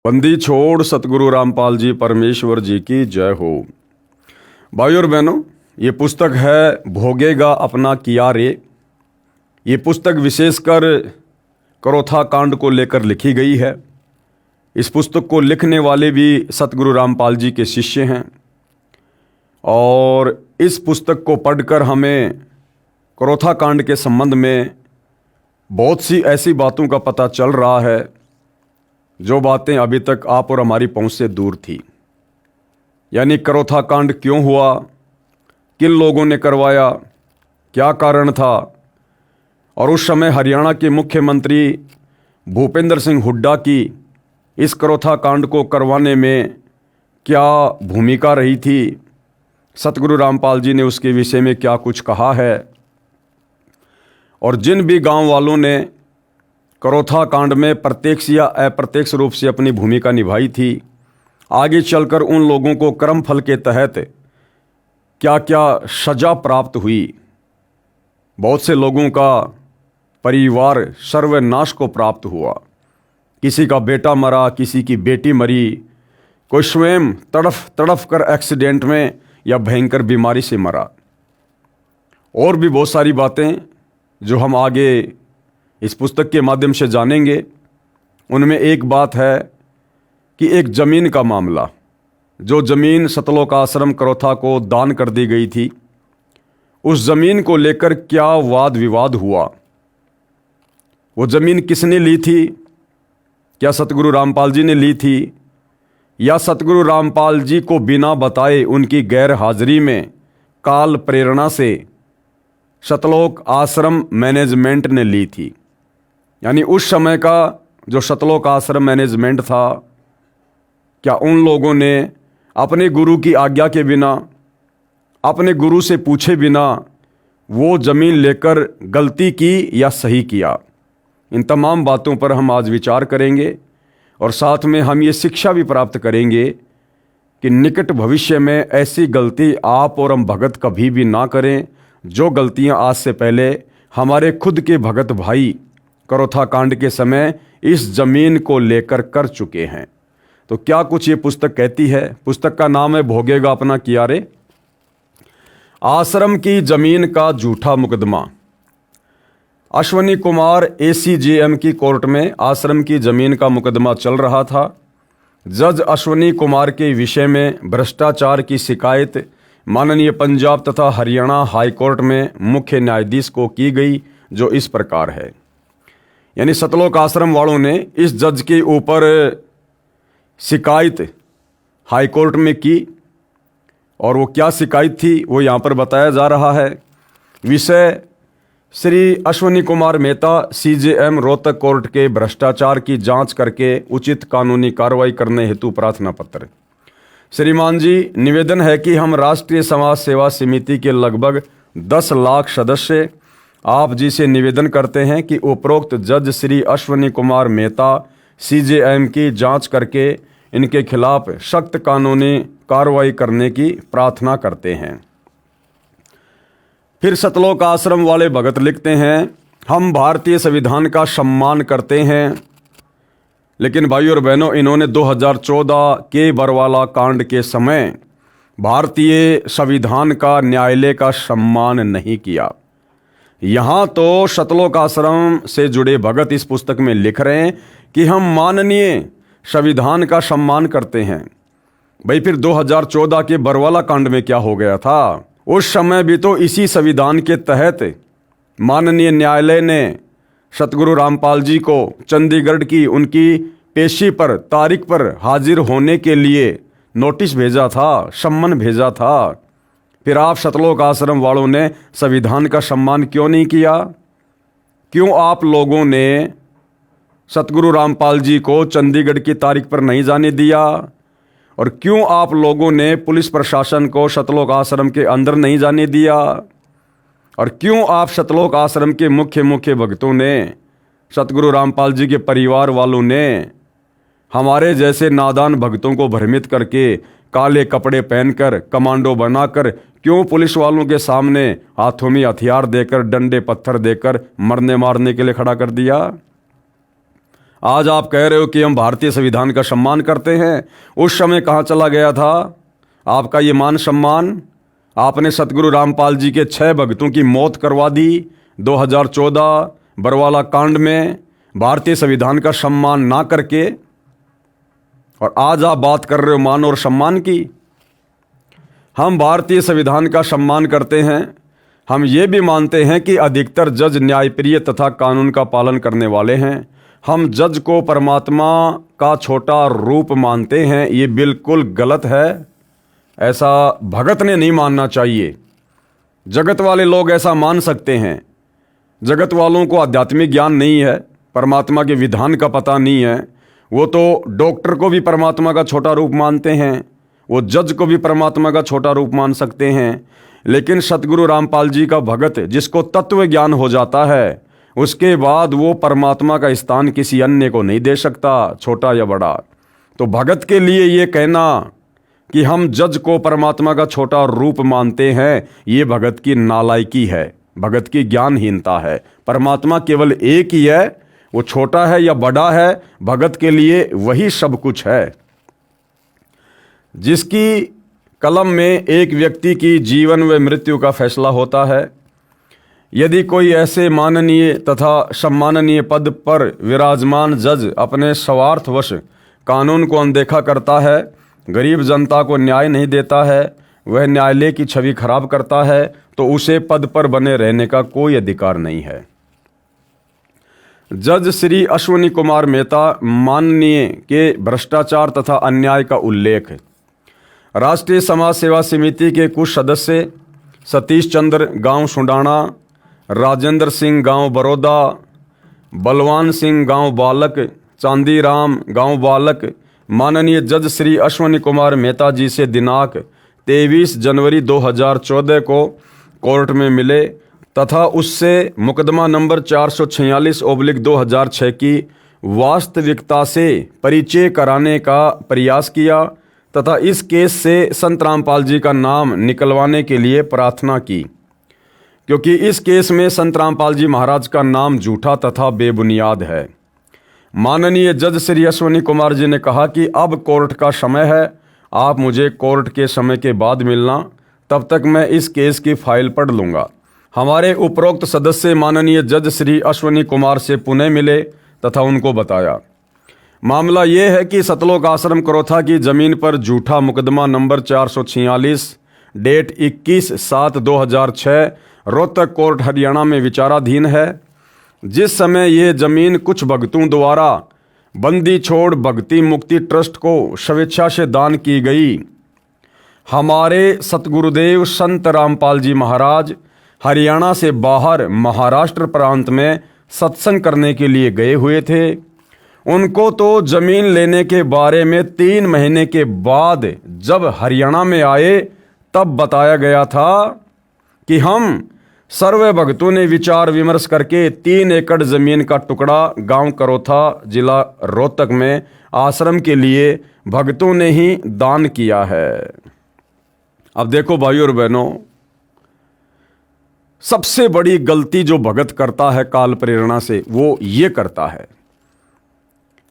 बंदी छोड़ सतगुरु रामपाल जी परमेश्वर जी की जय हो। भाई और बहनों, ये पुस्तक है भोगेगा अपना किया रे। ये पुस्तक विशेषकर करोथा कांड को लेकर लिखी गई है। इस पुस्तक को लिखने वाले भी सतगुरु रामपाल जी के शिष्य हैं और इस पुस्तक को पढ़कर हमें करोथा कांड के संबंध में बहुत सी ऐसी बातों का पता चल रहा है जो बातें अभी तक आप और हमारी पहुंच से दूर थी। यानी करोथा कांड क्यों हुआ, किन लोगों ने करवाया, क्या कारण था, और उस समय हरियाणा के मुख्यमंत्री भूपेंद्र सिंह हुड्डा की इस करोथा कांड को करवाने में क्या भूमिका रही थी, सतगुरु रामपाल जी ने उसके विषय में क्या कुछ कहा है। और जिन भी गांव वालों ने करोथा कांड में प्रत्यक्ष या अप्रत्यक्ष रूप से अपनी भूमिका निभाई थी, आगे चलकर उन लोगों को कर्म फल के तहत क्या क्या सजा प्राप्त हुई। बहुत से लोगों का परिवार सर्वनाश को प्राप्त हुआ। किसी का बेटा मरा, किसी की बेटी मरी, कोई स्वयं तड़फ तड़फ कर एक्सीडेंट में या भयंकर बीमारी से मरा। और भी बहुत सारी बातें जो हम आगे इस पुस्तक के माध्यम से जानेंगे। उनमें एक बात है कि एक ज़मीन का मामला, जो ज़मीन सतलोक आश्रम करोथा को दान कर दी गई थी, उस ज़मीन को लेकर क्या वाद विवाद हुआ। वो ज़मीन किसने ली थी? क्या सतगुरु रामपाल जी ने ली थी, या सतगुरु रामपाल जी को बिना बताए उनकी गैर हाजिरी में काल प्रेरणा से सतलोक आश्रम मैनेजमेंट ने ली थी। यानी उस समय का जो सतलोक आश्रम मैनेजमेंट था, क्या उन लोगों ने अपने गुरु की आज्ञा के बिना, अपने गुरु से पूछे बिना वो ज़मीन लेकर गलती की या सही किया? इन तमाम बातों पर हम आज विचार करेंगे और साथ में हम ये शिक्षा भी प्राप्त करेंगे कि निकट भविष्य में ऐसी गलती आप और हम भगत कभी भी ना करें, जो गलतियां आज से पहले हमारे खुद के भगत भाई करोथा कांड के समय इस ज़मीन को लेकर कर चुके हैं। तो क्या कुछ ये पुस्तक कहती है? पुस्तक का नाम है भोगेगा अपना किया रे। आश्रम की ज़मीन का झूठा मुकदमा। अश्वनी कुमार ACJM की कोर्ट में आश्रम की ज़मीन का मुकदमा चल रहा था। जज अश्वनी कुमार के विषय में भ्रष्टाचार की शिकायत माननीय पंजाब तथा हरियाणा हाई कोर्ट में मुख्य न्यायाधीश को की गई, जो इस प्रकार है। यानी सतलोक आश्रम वालों ने इस जज के ऊपर शिकायत हाई कोर्ट में की, और वो क्या शिकायत थी वो यहाँ पर बताया जा रहा है। विषय श्री अश्वनी कुमार मेहता CJM रोहतक कोर्ट के भ्रष्टाचार की जांच करके उचित कानूनी कार्रवाई करने हेतु प्रार्थना पत्र। श्रीमान जी, निवेदन है कि हम राष्ट्रीय समाज सेवा समिति के लगभग 10 लाख सदस्य आप जी से निवेदन करते हैं कि उपरोक्त जज श्री अश्वनी कुमार मेहता CJM की जांच करके इनके खिलाफ सख्त कानूनी कार्रवाई करने की प्रार्थना करते हैं। फिर सतलोक आश्रम वाले भगत लिखते हैं, हम भारतीय संविधान का सम्मान करते हैं, लेकिन भाई और बहनों, इन्होंने 2014 के बरवाला कांड के समय भारतीय संविधान का, न्यायालय का सम्मान नहीं किया। यहाँ तो सतलोक आश्रम से जुड़े भगत इस पुस्तक में लिख रहे हैं कि हम माननीय संविधान का सम्मान करते हैं। भाई, फिर 2014 के बरवाला कांड में क्या हो गया था? उस समय भी तो इसी संविधान के तहत माननीय न्यायालय ने सतगुरु रामपाल जी को चंडीगढ़ की उनकी पेशी पर तारीख पर हाजिर होने के लिए नोटिस भेजा था, सम्मन भेजा था। फिर आप सतलोक आश्रम वालों ने संविधान का सम्मान क्यों नहीं किया? क्यों आप लोगों ने सतगुरु रामपाल जी को चंडीगढ़ की तारीख पर नहीं जाने दिया? और क्यों आप लोगों ने पुलिस प्रशासन को सतलोक आश्रम के अंदर नहीं जाने दिया? और क्यों आप सतलोक आश्रम के मुख्य भक्तों ने, सतगुरु रामपाल जी के परिवार वालों ने हमारे जैसे नादान भक्तों को भ्रमित करके काले कपड़े पहनकर कमांडो बनाकर क्यों पुलिस वालों के सामने हाथों में हथियार देकर, डंडे पत्थर देकर मरने मारने के लिए खड़ा कर दिया? आज आप कह रहे हो कि हम भारतीय संविधान का सम्मान करते हैं, उस समय कहाँ चला गया था आपका ये मान सम्मान? आपने सतगुरु रामपाल जी के 6 भक्तों की मौत करवा दी 2014 बरवाला कांड में, भारतीय संविधान का सम्मान ना करके, और आज आप बात कर रहे हो मान और सम्मान की। हम भारतीय संविधान का सम्मान करते हैं। हम ये भी मानते हैं कि अधिकतर जज न्यायप्रिय तथा कानून का पालन करने वाले हैं। हम जज को परमात्मा का छोटा रूप मानते हैं, ये बिल्कुल गलत है। ऐसा भगत ने नहीं मानना चाहिए। जगत वाले लोग ऐसा मान सकते हैं। जगत वालों को आध्यात्मिक ज्ञान नहीं है, परमात्मा के विधान का पता नहीं है। वो तो डॉक्टर को भी परमात्मा का छोटा रूप मानते हैं, वो जज को भी परमात्मा का छोटा रूप मान सकते हैं। लेकिन सतगुरु रामपाल जी का भगत जिसको तत्व ज्ञान हो जाता है, उसके बाद वो परमात्मा का स्थान किसी अन्य को नहीं दे सकता, छोटा या बड़ा। तो भगत के लिए ये कहना कि हम जज को परमात्मा का छोटा रूप मानते हैं, ये भगत की नालायकी है, भगत की ज्ञानहीनता है। परमात्मा केवल एक ही है, वो छोटा है या बड़ा है, भगत के लिए वही सब कुछ है। जिसकी कलम में एक व्यक्ति की जीवन व मृत्यु का फैसला होता है। यदि कोई ऐसे माननीय तथा सम्माननीय पद पर विराजमान जज अपने स्वार्थवश कानून को अनदेखा करता है, गरीब जनता को न्याय नहीं देता है, वह न्यायालय की छवि खराब करता है, तो उसे पद पर बने रहने का कोई अधिकार नहीं है। जज श्री अश्विनी कुमार मेहता माननीय के भ्रष्टाचार तथा अन्याय का उल्लेख। राष्ट्रीय समाज सेवा समिति के कुछ सदस्य सतीश चंद्र गांव सुंडाना, राजेंद्र सिंह गांव बड़ौदा, बलवान सिंह गांव बालक, चांदीराम गांव बालक माननीय जज श्री अश्विनी कुमार मेहता जी से दिनांक 23 जनवरी 2014 को कोर्ट में मिले तथा उससे मुकदमा नंबर 446/2006 की वास्तविकता से परिचय कराने का प्रयास किया तथा इस केस से संत रामपाल जी का नाम निकलवाने के लिए प्रार्थना की, क्योंकि इस केस में संत रामपाल जी महाराज का नाम झूठा तथा बेबुनियाद है। माननीय जज श्री अश्विनी कुमार जी ने कहा कि अब कोर्ट का समय है, आप मुझे कोर्ट के समय के बाद मिलना, तब तक मैं इस केस की फाइल पढ़ लूँगा। हमारे उपरोक्त सदस्य माननीय जज श्री अश्विनी कुमार से पुणे मिले तथा उनको बताया मामला ये है कि सतलोक आश्रम करोथा की ज़मीन पर झूठा मुकदमा number 446 date 21/7/2006 Rohtak court Haryana में विचाराधीन है। जिस समय ये ज़मीन कुछ भक्तों द्वारा बंदी छोड़ भक्ति मुक्ति ट्रस्ट को स्वेच्छा से दान की गई। हमारे सतगुरुदेव संत रामपाल जी महाराज हरियाणा से बाहर महाराष्ट्र प्रांत में सत्संग करने के लिए गए हुए थे। उनको तो ज़मीन लेने के बारे में 3 महीने के बाद जब हरियाणा में आए तब बताया गया था कि हम सर्व भक्तों ने विचार विमर्श करके 3 एकड़ ज़मीन का टुकड़ा गांव करोथा जिला रोहतक में आश्रम के लिए भक्तों ने ही दान किया है। अब देखो भाइयों और बहनों, सबसे बड़ी गलती जो भगत करता है काल प्रेरणा से, वो ये करता है।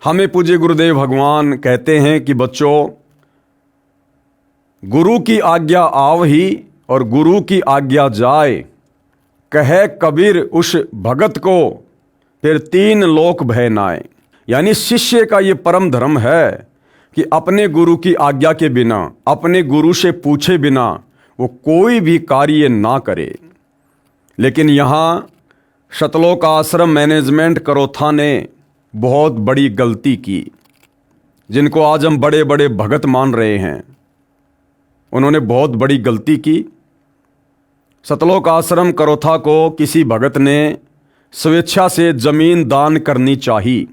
हमें पूज्य गुरुदेव भगवान कहते हैं कि बच्चों, गुरु की आज्ञा आव ही और गुरु की आज्ञा जाए, कहे कबीर उस भगत को फिर 3 लोक भय नाए। यानी शिष्य का ये परम धर्म है कि अपने गुरु की आज्ञा के बिना, अपने गुरु से पूछे बिना वो कोई भी कार्य ना करे। लेकिन यहाँ सतलोक आश्रम मैनेजमेंट करोथा ने बहुत बड़ी गलती की, जिनको आज हम बड़े बड़े भगत मान रहे हैं। उन्होंने बहुत बड़ी गलती की। सतलोक आश्रम करोथा को किसी भगत ने स्वेच्छा से जमीन दान करनी चाहिए।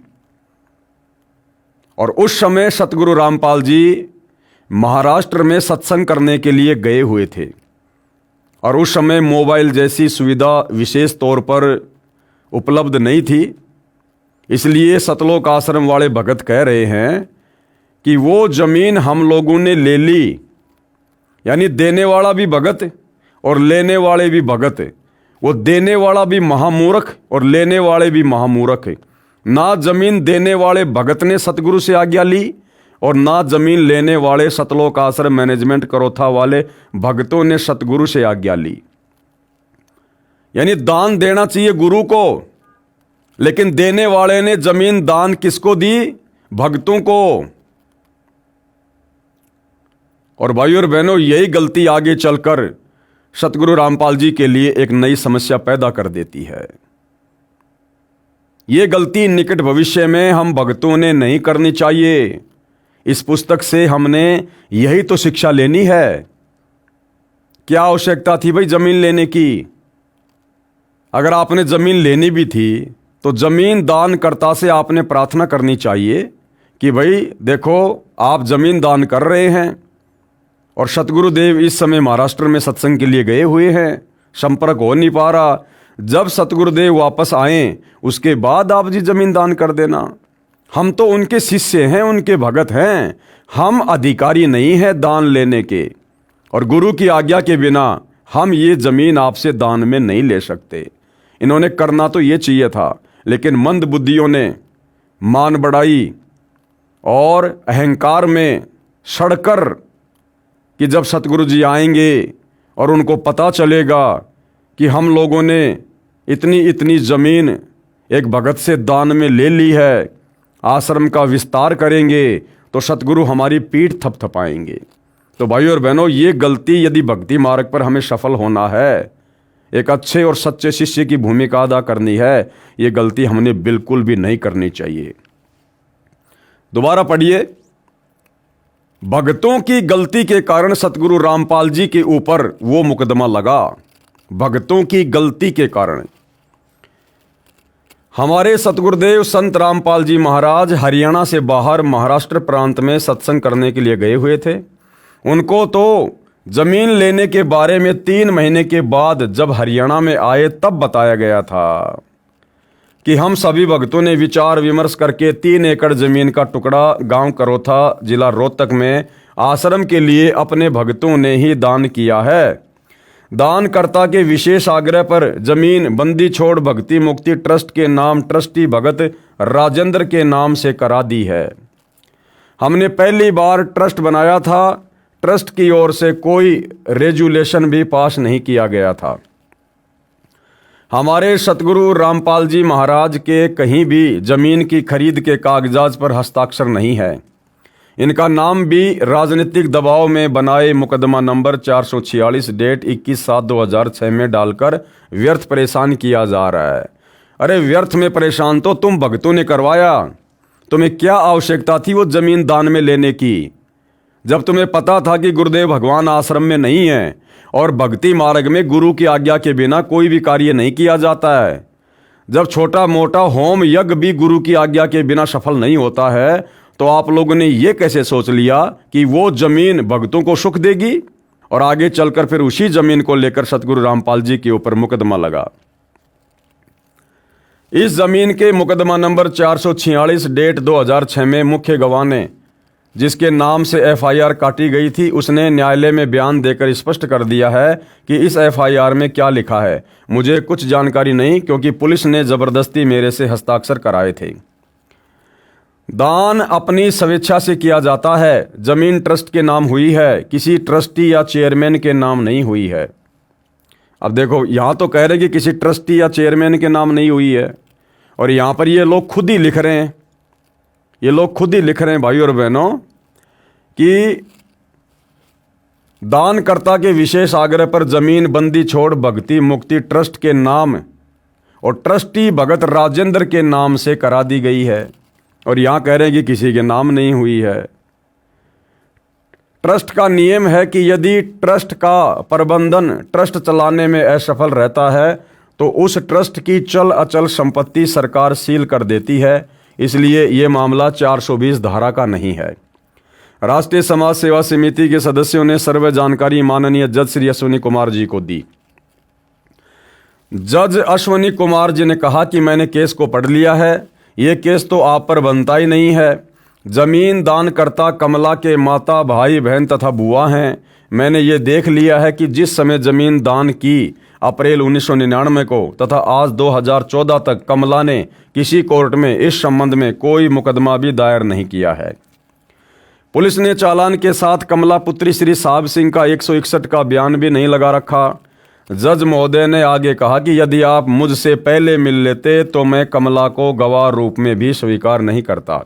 और उस समय सतगुरु रामपाल जी महाराष्ट्र में सत्संग करने के लिए गए हुए थे और उस समय मोबाइल जैसी सुविधा विशेष तौर पर उपलब्ध नहीं थी। इसलिए सतलोक आश्रम वाले भगत कह रहे हैं कि वो ज़मीन हम लोगों ने ले ली, यानी देने वाला भी भगत और लेने वाले भी भगत। वो देने वाला भी महामूर्ख और लेने वाले भी महामूर्ख। ना जमीन देने वाले भगत ने सतगुरु से आज्ञा ली और ना जमीन लेने वाले सतलोक आश्रम मैनेजमेंट करोथा वाले भक्तों ने सतगुरु से आज्ञा ली। यानी दान देना चाहिए गुरु को, लेकिन देने वाले ने जमीन दान किसको दी? भक्तों को। और भाइयों और बहनों, यही गलती आगे चलकर सतगुरु रामपाल जी के लिए एक नई समस्या पैदा कर देती है। यह गलती निकट भविष्य में हम भक्तों ने नहीं करनी चाहिए। इस पुस्तक से हमने यही तो शिक्षा लेनी है। क्या आवश्यकता थी भाई जमीन लेने की? अगर आपने जमीन लेनी भी थी तो जमीन दानकर्ता से आपने प्रार्थना करनी चाहिए कि भाई देखो, आप जमीन दान कर रहे हैं और सतगुरुदेव इस समय महाराष्ट्र में सत्संग के लिए गए हुए हैं, संपर्क हो नहीं पा रहा। जब सतगुरुदेव वापस आए उसके बाद आप जी जमीन दान कर देना। हम तो उनके शिष्य हैं, उनके भगत हैं, हम अधिकारी नहीं हैं दान लेने के, और गुरु की आज्ञा के बिना हम ये जमीन आपसे दान में नहीं ले सकते। इन्होंने करना तो ये चाहिए था, लेकिन मंद बुद्धियों ने मान बढ़ाई और अहंकार में सड़कर कि जब सतगुरु जी आएंगे और उनको पता चलेगा कि हम लोगों ने इतनी इतनी जमीन एक भगत से दान में ले ली है, आश्रम का विस्तार करेंगे तो सतगुरु हमारी पीठ थपथपाएंगे। तो भाइयों और बहनों, ये गलती यदि भक्ति मार्ग पर हमें सफल होना है, एक अच्छे और सच्चे शिष्य की भूमिका अदा करनी है, ये गलती हमने बिल्कुल भी नहीं करनी चाहिए। दोबारा पढ़िए। भक्तों की गलती के कारण सतगुरु रामपाल जी के ऊपर वो मुकदमा लगा। भक्तों की गलती के कारण हमारे सतगुरुदेव संत रामपाल जी महाराज हरियाणा से बाहर महाराष्ट्र प्रांत में सत्संग करने के लिए गए हुए थे। उनको तो जमीन लेने के बारे में 3 महीने के बाद जब हरियाणा में आए तब बताया गया था कि हम सभी भक्तों ने विचार विमर्श करके 3 एकड़ जमीन का टुकड़ा गांव करोथा जिला रोहतक में आश्रम के लिए अपने भक्तों ने ही दान किया है। दानकर्ता के विशेष आग्रह पर जमीन बंदी छोड़ भक्ति मुक्ति ट्रस्ट के नाम ट्रस्टी भगत राजेंद्र के नाम से करा दी है। हमने पहली बार ट्रस्ट बनाया था, ट्रस्ट की ओर से कोई रेजुलेशन भी पास नहीं किया गया था। हमारे सतगुरु रामपाल जी महाराज के कहीं भी जमीन की खरीद के कागजात पर हस्ताक्षर नहीं है। इनका नाम भी राजनीतिक दबाव में बनाए मुकदमा नंबर 446 डेट 21/7/2006 में डालकर व्यर्थ परेशान किया जा रहा है। अरे व्यर्थ में परेशान तो तुम भक्तों ने करवाया। तुम्हें क्या आवश्यकता थी वो जमीन दान में लेने की, जब तुम्हें पता था कि गुरुदेव भगवान आश्रम में नहीं है और भक्ति मार्ग में गुरु की आज्ञा के बिना कोई भी कार्य नहीं किया जाता है। जब छोटा मोटा होम यज्ञ भी गुरु की आज्ञा के बिना सफल नहीं होता है, तो आप लोगों ने ये कैसे सोच लिया कि वो जमीन भक्तों को सुख देगी? और आगे चलकर फिर उसी जमीन को लेकर सतगुरु रामपाल जी के ऊपर मुकदमा लगा। इस जमीन के मुकदमा नंबर 446 डेट 2006 में मुख्य गवाह ने जिसके नाम से एफआईआर काटी गई थी, उसने न्यायालय में बयान देकर स्पष्ट कर दिया है कि इस एफआईआर में क्या लिखा है मुझे कुछ जानकारी नहीं, क्योंकि पुलिस ने जबरदस्ती मेरे से हस्ताक्षर कराए थे। दान अपनी स्वेच्छा से किया जाता है। जमीन ट्रस्ट के नाम हुई है, किसी ट्रस्टी या चेयरमैन के नाम नहीं हुई है। अब देखो, यहां तो कह रहे कि किसी ट्रस्टी या चेयरमैन के नाम नहीं हुई है, और यहां पर ये लोग खुद ही लिख रहे हैं, ये लोग खुद ही लिख रहे हैं भाइयों और बहनों कि दानकर्ता के विशेष आग्रह पर जमीन बंदी छोड़ भक्ति मुक्ति ट्रस्ट के नाम और ट्रस्टी भगत राजेंद्र के नाम से करा दी गई है, और यहां कह रहे हैं कि किसी के नाम नहीं हुई है। ट्रस्ट का नियम है कि यदि ट्रस्ट का प्रबंधन ट्रस्ट चलाने में असफल रहता है तो उस ट्रस्ट की चल अचल संपत्ति सरकार सील कर देती है। इसलिए ये मामला 420 धारा का नहीं है। राष्ट्रीय समाज सेवा समिति के सदस्यों ने सर्व जानकारी माननीय जज श्री अश्विनी कुमार जी को दी। जज अश्विनी कुमार जी ने कहा कि मैंने केस को पढ़ लिया है, ये केस तो आप पर बनता ही नहीं है। जमीन दानकर्ता कमला के माता भाई बहन तथा बुआ हैं। मैंने ये देख लिया है कि जिस समय जमीन दान की अप्रैल 1999 को तथा आज 2014 तक कमला ने किसी कोर्ट में इस संबंध में कोई मुकदमा भी दायर नहीं किया है। पुलिस ने चालान के साथ कमला पुत्री श्री साहब सिंह का 161 का बयान भी नहीं लगा रखा। जज महोदय ने आगे कहा कि यदि आप मुझसे पहले मिल लेते तो मैं कमला को गवाह रूप में भी स्वीकार नहीं करता।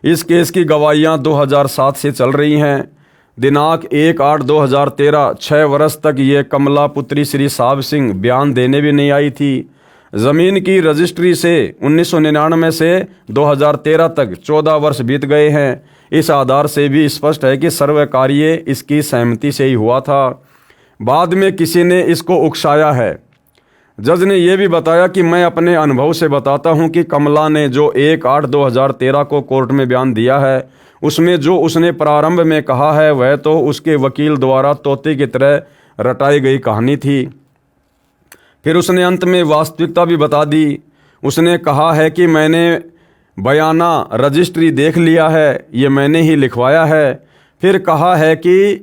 इस केस की गवाहियां 2007 से चल रही हैं। दिनांक 1/8/2013 6 वर्ष तक ये कमला पुत्री श्री साहब सिंह बयान देने भी नहीं आई थी। ज़मीन की रजिस्ट्री से 1999 से 2013 तक 14 वर्ष बीत गए हैं। इस आधार से भी स्पष्ट है कि सर्व कार्य इसकी सहमति से ही हुआ था। बाद में किसी ने इसको उकसाया है। जज ने यह भी बताया कि मैं अपने अनुभव से बताता हूं कि कमला ने जो 1/8/2013 को कोर्ट में बयान दिया है उसमें जो उसने प्रारंभ में कहा है वह तो उसके वकील द्वारा तोते की तरह रटाई गई कहानी थी। फिर उसने अंत में वास्तविकता भी बता दी। उसने कहा है कि मैंने बयाना रजिस्ट्री देख लिया है, ये मैंने ही लिखवाया है। फिर कहा है कि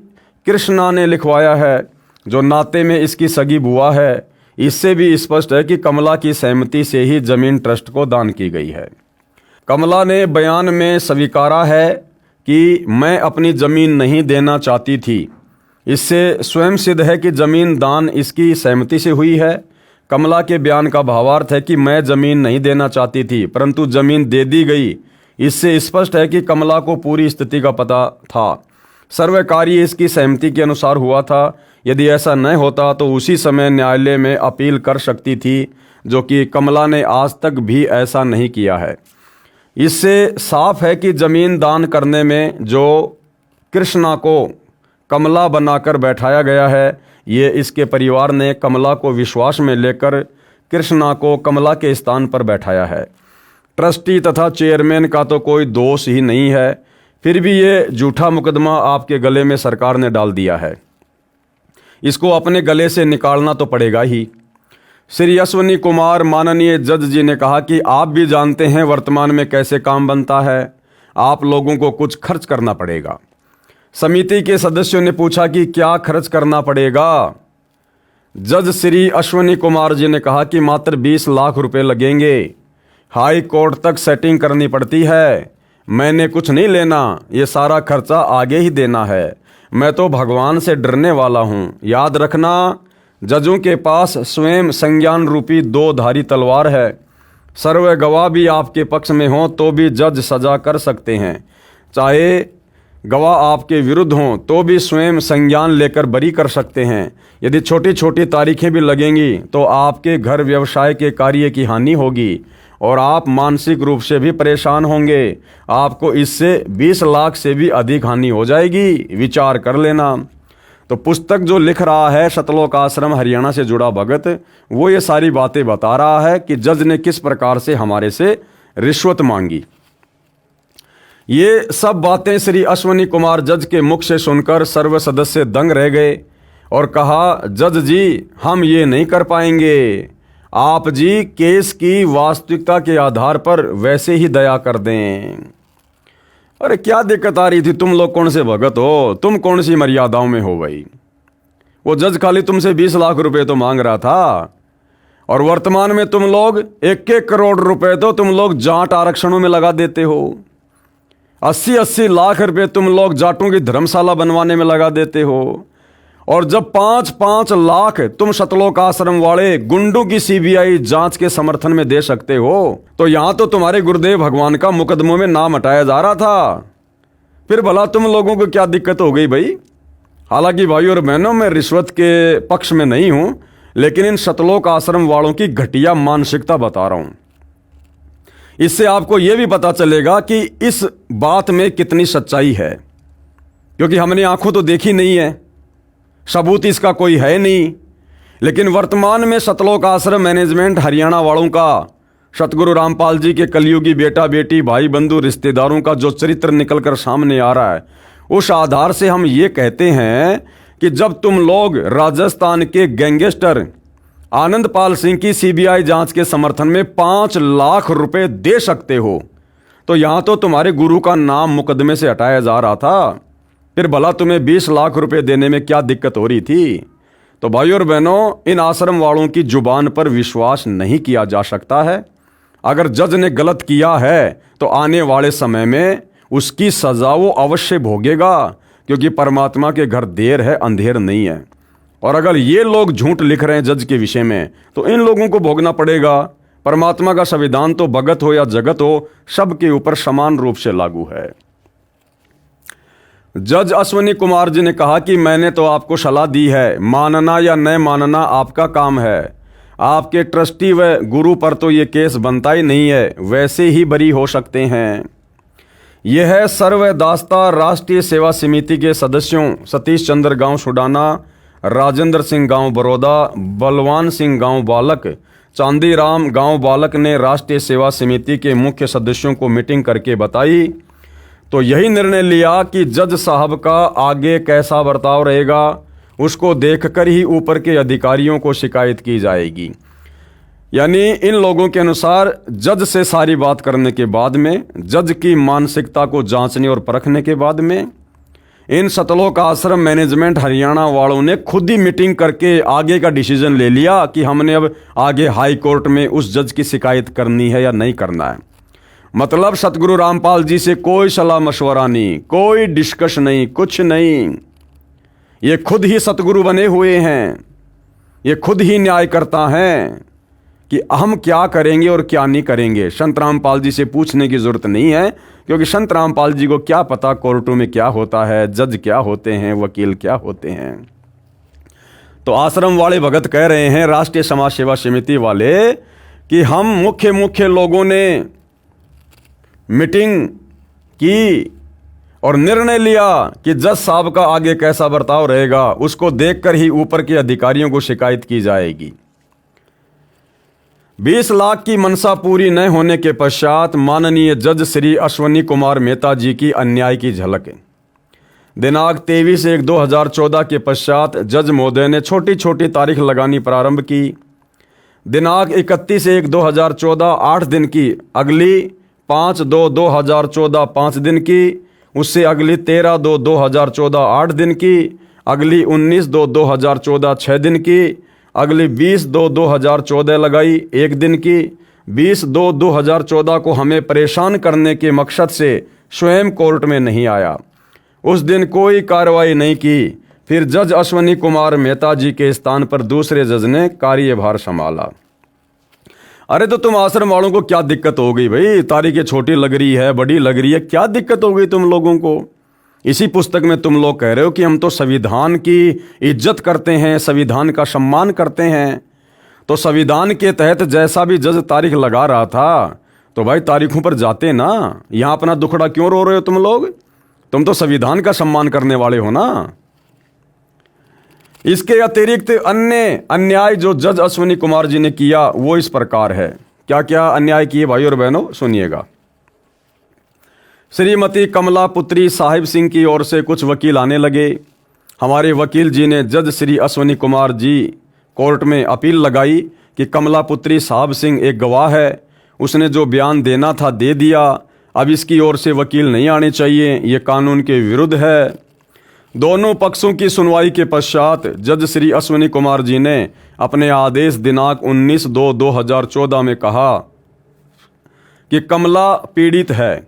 कृष्णा ने लिखवाया है जो नाते में इसकी सगी बुआ है। इससे भी स्पष्ट है कि कमला की सहमति से ही जमीन ट्रस्ट को दान की गई है। कमला ने बयान में स्वीकारा है कि मैं अपनी ज़मीन नहीं देना चाहती थी। इससे स्वयं सिद्ध है कि ज़मीन दान इसकी सहमति से हुई है। कमला के बयान का भावार्थ है कि मैं ज़मीन नहीं देना चाहती थी परंतु ज़मीन दे दी गई। इससे स्पष्ट है कि कमला को पूरी स्थिति का पता था। सर्व कार्य इसकी सहमति के अनुसार हुआ था। यदि ऐसा न होता तो उसी समय न्यायालय में अपील कर सकती थी, जो कि कमला ने आज तक भी ऐसा नहीं किया है। इससे साफ है कि ज़मीन दान करने में जो कृष्णा को कमला बनाकर बैठाया गया है, ये इसके परिवार ने कमला को विश्वास में लेकर कृष्णा को कमला के स्थान पर बैठाया है। ट्रस्टी तथा चेयरमैन का तो कोई दोष ही नहीं है, फिर भी ये झूठा मुकदमा आपके गले में सरकार ने डाल दिया है। इसको अपने गले से निकालना तो पड़ेगा ही। श्री अश्वनी कुमार माननीय जज जी ने कहा कि आप भी जानते हैं वर्तमान में कैसे काम बनता है, आप लोगों को कुछ खर्च करना पड़ेगा। समिति के सदस्यों ने पूछा कि क्या खर्च करना पड़ेगा। जज श्री अश्वनी कुमार जी ने कहा कि मात्र 20 लाख रुपए लगेंगे। हाई कोर्ट तक सेटिंग करनी पड़ती है। मैंने कुछ नहीं लेना, ये सारा खर्चा आगे ही देना है। मैं तो भगवान से डरने वाला हूँ। याद रखना, जजों के पास स्वयं संज्ञान रूपी 2 धारी तलवार है। सर्व गवाह भी आपके पक्ष में हों तो भी जज सजा कर सकते हैं। चाहे गवाह आपके विरुद्ध हों तो भी स्वयं संज्ञान लेकर बरी कर सकते हैं। यदि छोटी छोटी तारीखें भी लगेंगी तो आपके घर व्यवसाय के कार्य की हानि होगी और आप मानसिक रूप से भी परेशान होंगे। आपको इससे 20 लाख से भी अधिक हानि हो जाएगी, विचार कर लेना। तो पुस्तक जो लिख रहा है सतलोक आश्रम हरियाणा से जुड़ा भगत, वो ये सारी बातें बता रहा है कि जज ने किस प्रकार से हमारे से रिश्वत मांगी। ये सब बातें श्री अश्वनी कुमार जज के मुख से सुनकर सर्व सदस्य दंग रह गए और कहा, जज जी हम ये नहीं कर पाएंगे। आप जी केस की वास्तविकता के आधार पर वैसे ही दया कर दें। अरे क्या दिक्कत आ रही थी? तुम लोग कौन से भगत हो? तुम कौन सी मर्यादाओं में हो भाई? वो जज खाली तुमसे 20 लाख रुपए तो मांग रहा था और वर्तमान में तुम लोग 1-1 करोड़ रुपए तो तुम लोग जाट आरक्षणों में लगा देते हो। 80-80 लाख रुपए तुम लोग जाटों की धर्मशाला बनवाने में लगा देते हो। और जब 5-5 लाख तुम सतलोक आश्रम वाले गुंडों की सीबीआई जांच के समर्थन में दे सकते हो, तो यहां तो तुम्हारे गुरुदेव भगवान का मुकदमों में नाम हटाया जा रहा था। फिर भला तुम लोगों को क्या दिक्कत हो गई भाई? हालांकि भाई और बहनों, मैं रिश्वत के पक्ष में नहीं हूं, लेकिन इन सतलोक आश्रम वालों की घटिया मानसिकता बता रहा हूं। इससे आपको यह भी पता चलेगा कि इस बात में कितनी सच्चाई है, क्योंकि हमने आंखों तो देखी नहीं है, सबूत इसका कोई है नहीं। लेकिन वर्तमान में सतलोक आश्रम मैनेजमेंट हरियाणा वालों का, सतगुरु रामपाल जी के कलयुगी बेटा बेटी भाई बंधु रिश्तेदारों का जो चरित्र निकलकर सामने आ रहा है, उस आधार से हम ये कहते हैं कि जब तुम लोग राजस्थान के गैंगस्टर आनंदपाल सिंह की सीबीआई जांच के समर्थन में 5 लाख रुपए दे सकते हो, तो यहां तो तुम्हारे गुरु का नाम मुकदमे से हटाया जा रहा था। फिर भला तुम्हें 20 लाख रुपए देने में क्या दिक्कत हो रही थी? तो भाइयों और बहनों, इन आश्रम वालों की जुबान पर विश्वास नहीं किया जा सकता है। अगर जज ने गलत किया है तो आने वाले समय में उसकी सजा वो अवश्य भोगेगा, क्योंकि परमात्मा के घर देर है अंधेर नहीं है। और अगर ये लोग झूठ लिख रहे हैं जज के विषय में तो इन लोगों को भोगना पड़ेगा। परमात्मा का संविधान तो भगत हो या जगत हो, सबके ऊपर समान रूप से लागू है। जज अश्विनी कुमार जी ने कहा कि मैंने तो आपको सलाह दी है, मानना या न मानना आपका काम है। आपके ट्रस्टी व गुरु पर तो ये केस बनता ही नहीं है, वैसे ही बरी हो सकते हैं। यह है सर्वदास्ता राष्ट्रीय सेवा समिति के सदस्यों सतीश चंद्र गांव सुडाना, राजेंद्र सिंह गांव बड़ौदा, बलवान सिंह गांव बालक, चांदीराम गांव बालक ने राष्ट्रीय सेवा समिति के मुख्य सदस्यों को मीटिंग करके बताई। तो यही निर्णय लिया कि जज साहब का आगे कैसा बर्ताव रहेगा उसको देखकर ही ऊपर के अधिकारियों को शिकायत की जाएगी। यानी इन लोगों के अनुसार जज से सारी बात करने के बाद में, जज की मानसिकता को जांचने और परखने के बाद में, इन सतलोक आश्रम मैनेजमेंट हरियाणा वालों ने खुद ही मीटिंग करके आगे का डिसीजन ले लिया कि हमने अब आगे हाई कोर्ट में उस जज की शिकायत करनी है या नहीं करना है। मतलब सतगुरु रामपाल जी से कोई सलाह मशवरा नहीं, कोई डिस्कस नहीं, कुछ नहीं। ये खुद ही सतगुरु बने हुए हैं, ये खुद ही न्याय करता है कि हम क्या करेंगे और क्या नहीं करेंगे। संत रामपाल जी से पूछने की जरूरत नहीं है, क्योंकि संत रामपाल जी को क्या पता कोर्टों में क्या होता है, जज क्या होते हैं, वकील क्या होते हैं। तो आश्रम वाले भगत कह रहे हैं, राष्ट्रीय समाज सेवा समिति वाले, कि हम मुख्य लोगों ने मीटिंग की और निर्णय लिया कि जज साहब का आगे कैसा बर्ताव रहेगा उसको देखकर ही ऊपर के अधिकारियों को शिकायत की जाएगी। 20 लाख की मनसा पूरी न होने के पश्चात माननीय जज श्री अश्विनी कुमार मेहता जी की अन्याय की झलक। दिनांक 23/1/2014 के पश्चात जज महोदय ने छोटी छोटी तारीख लगानी प्रारंभ की। दिनांक 31/1/2014 8 दिन की, अगली 5/2/2014 5 दिन की, उससे अगली 13/2/2014 8 दिन की, अगली 19/2/2014 6 दिन की, अगली 20/2/2014 लगाई 1 दिन की। 20/2/2014 को हमें परेशान करने के मकसद से स्वयं कोर्ट में नहीं आया, उस दिन कोई कार्रवाई नहीं की। फिर जज अश्विनी कुमार मेहता जी के स्थान पर दूसरे जज ने कार्यभार संभाला। अरे तो तुम आश्रम वालों को क्या दिक्कत हो गई भाई? तारीखें छोटी लग रही है, बड़ी लग रही है, क्या दिक्कत हो गई तुम लोगों को? इसी पुस्तक में तुम लोग कह रहे हो कि हम तो संविधान की इज्जत करते हैं, संविधान का सम्मान करते हैं। तो संविधान के तहत जैसा भी जज तारीख लगा रहा था तो भाई तारीखों पर जाते ना। यहाँ अपना दुखड़ा क्यों रो रहे हो तुम लोग? तुम तो संविधान का सम्मान करने वाले हो ना। इसके अतिरिक्त अन्य अन्याय जो जज अश्विनी कुमार जी ने किया वो इस प्रकार है। क्या क्या अन्याय किए भाई और बहनों, सुनिएगा। श्रीमती कमला पुत्री साहिब सिंह की ओर से कुछ वकील आने लगे। हमारे वकील जी ने जज श्री अश्विनी कुमार जी कोर्ट में अपील लगाई कि कमला पुत्री साहिब सिंह एक गवाह है, उसने जो बयान देना था दे दिया, अब इसकी ओर से वकील नहीं आने चाहिए, ये कानून के विरुद्ध है। दोनों पक्षों की सुनवाई के पश्चात जज श्री अश्विनी कुमार जी ने अपने आदेश दिनांक 19/2/2014 में कहा कि कमला पीड़ित है,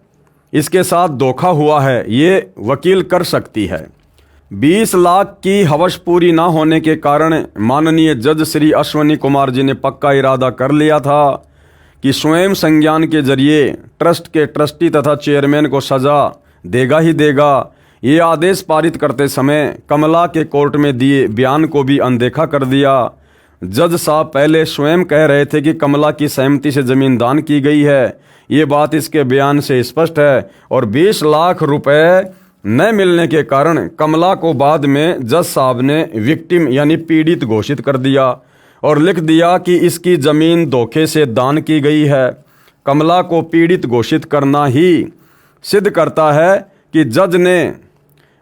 इसके साथ धोखा हुआ है, ये वकील कर सकती है। 20 लाख की हवस पूरी ना होने के कारण माननीय जज श्री अश्विनी कुमार जी ने पक्का इरादा कर लिया था कि स्वयं संज्ञान के जरिए ट्रस्ट के ट्रस्टी तथा चेयरमैन को सजा देगा ही देगा। ये आदेश पारित करते समय कमला के कोर्ट में दिए बयान को भी अनदेखा कर दिया। जज साहब पहले स्वयं कह रहे थे कि कमला की सहमति से जमीन दान की गई है, ये बात इसके बयान से स्पष्ट है। और 20 लाख रुपए न मिलने के कारण कमला को बाद में जज साहब ने विक्टिम यानी पीड़ित घोषित कर दिया और लिख दिया कि इसकी जमीन धोखे से दान की गई है। कमला को पीड़ित घोषित करना ही सिद्ध करता है कि जज ने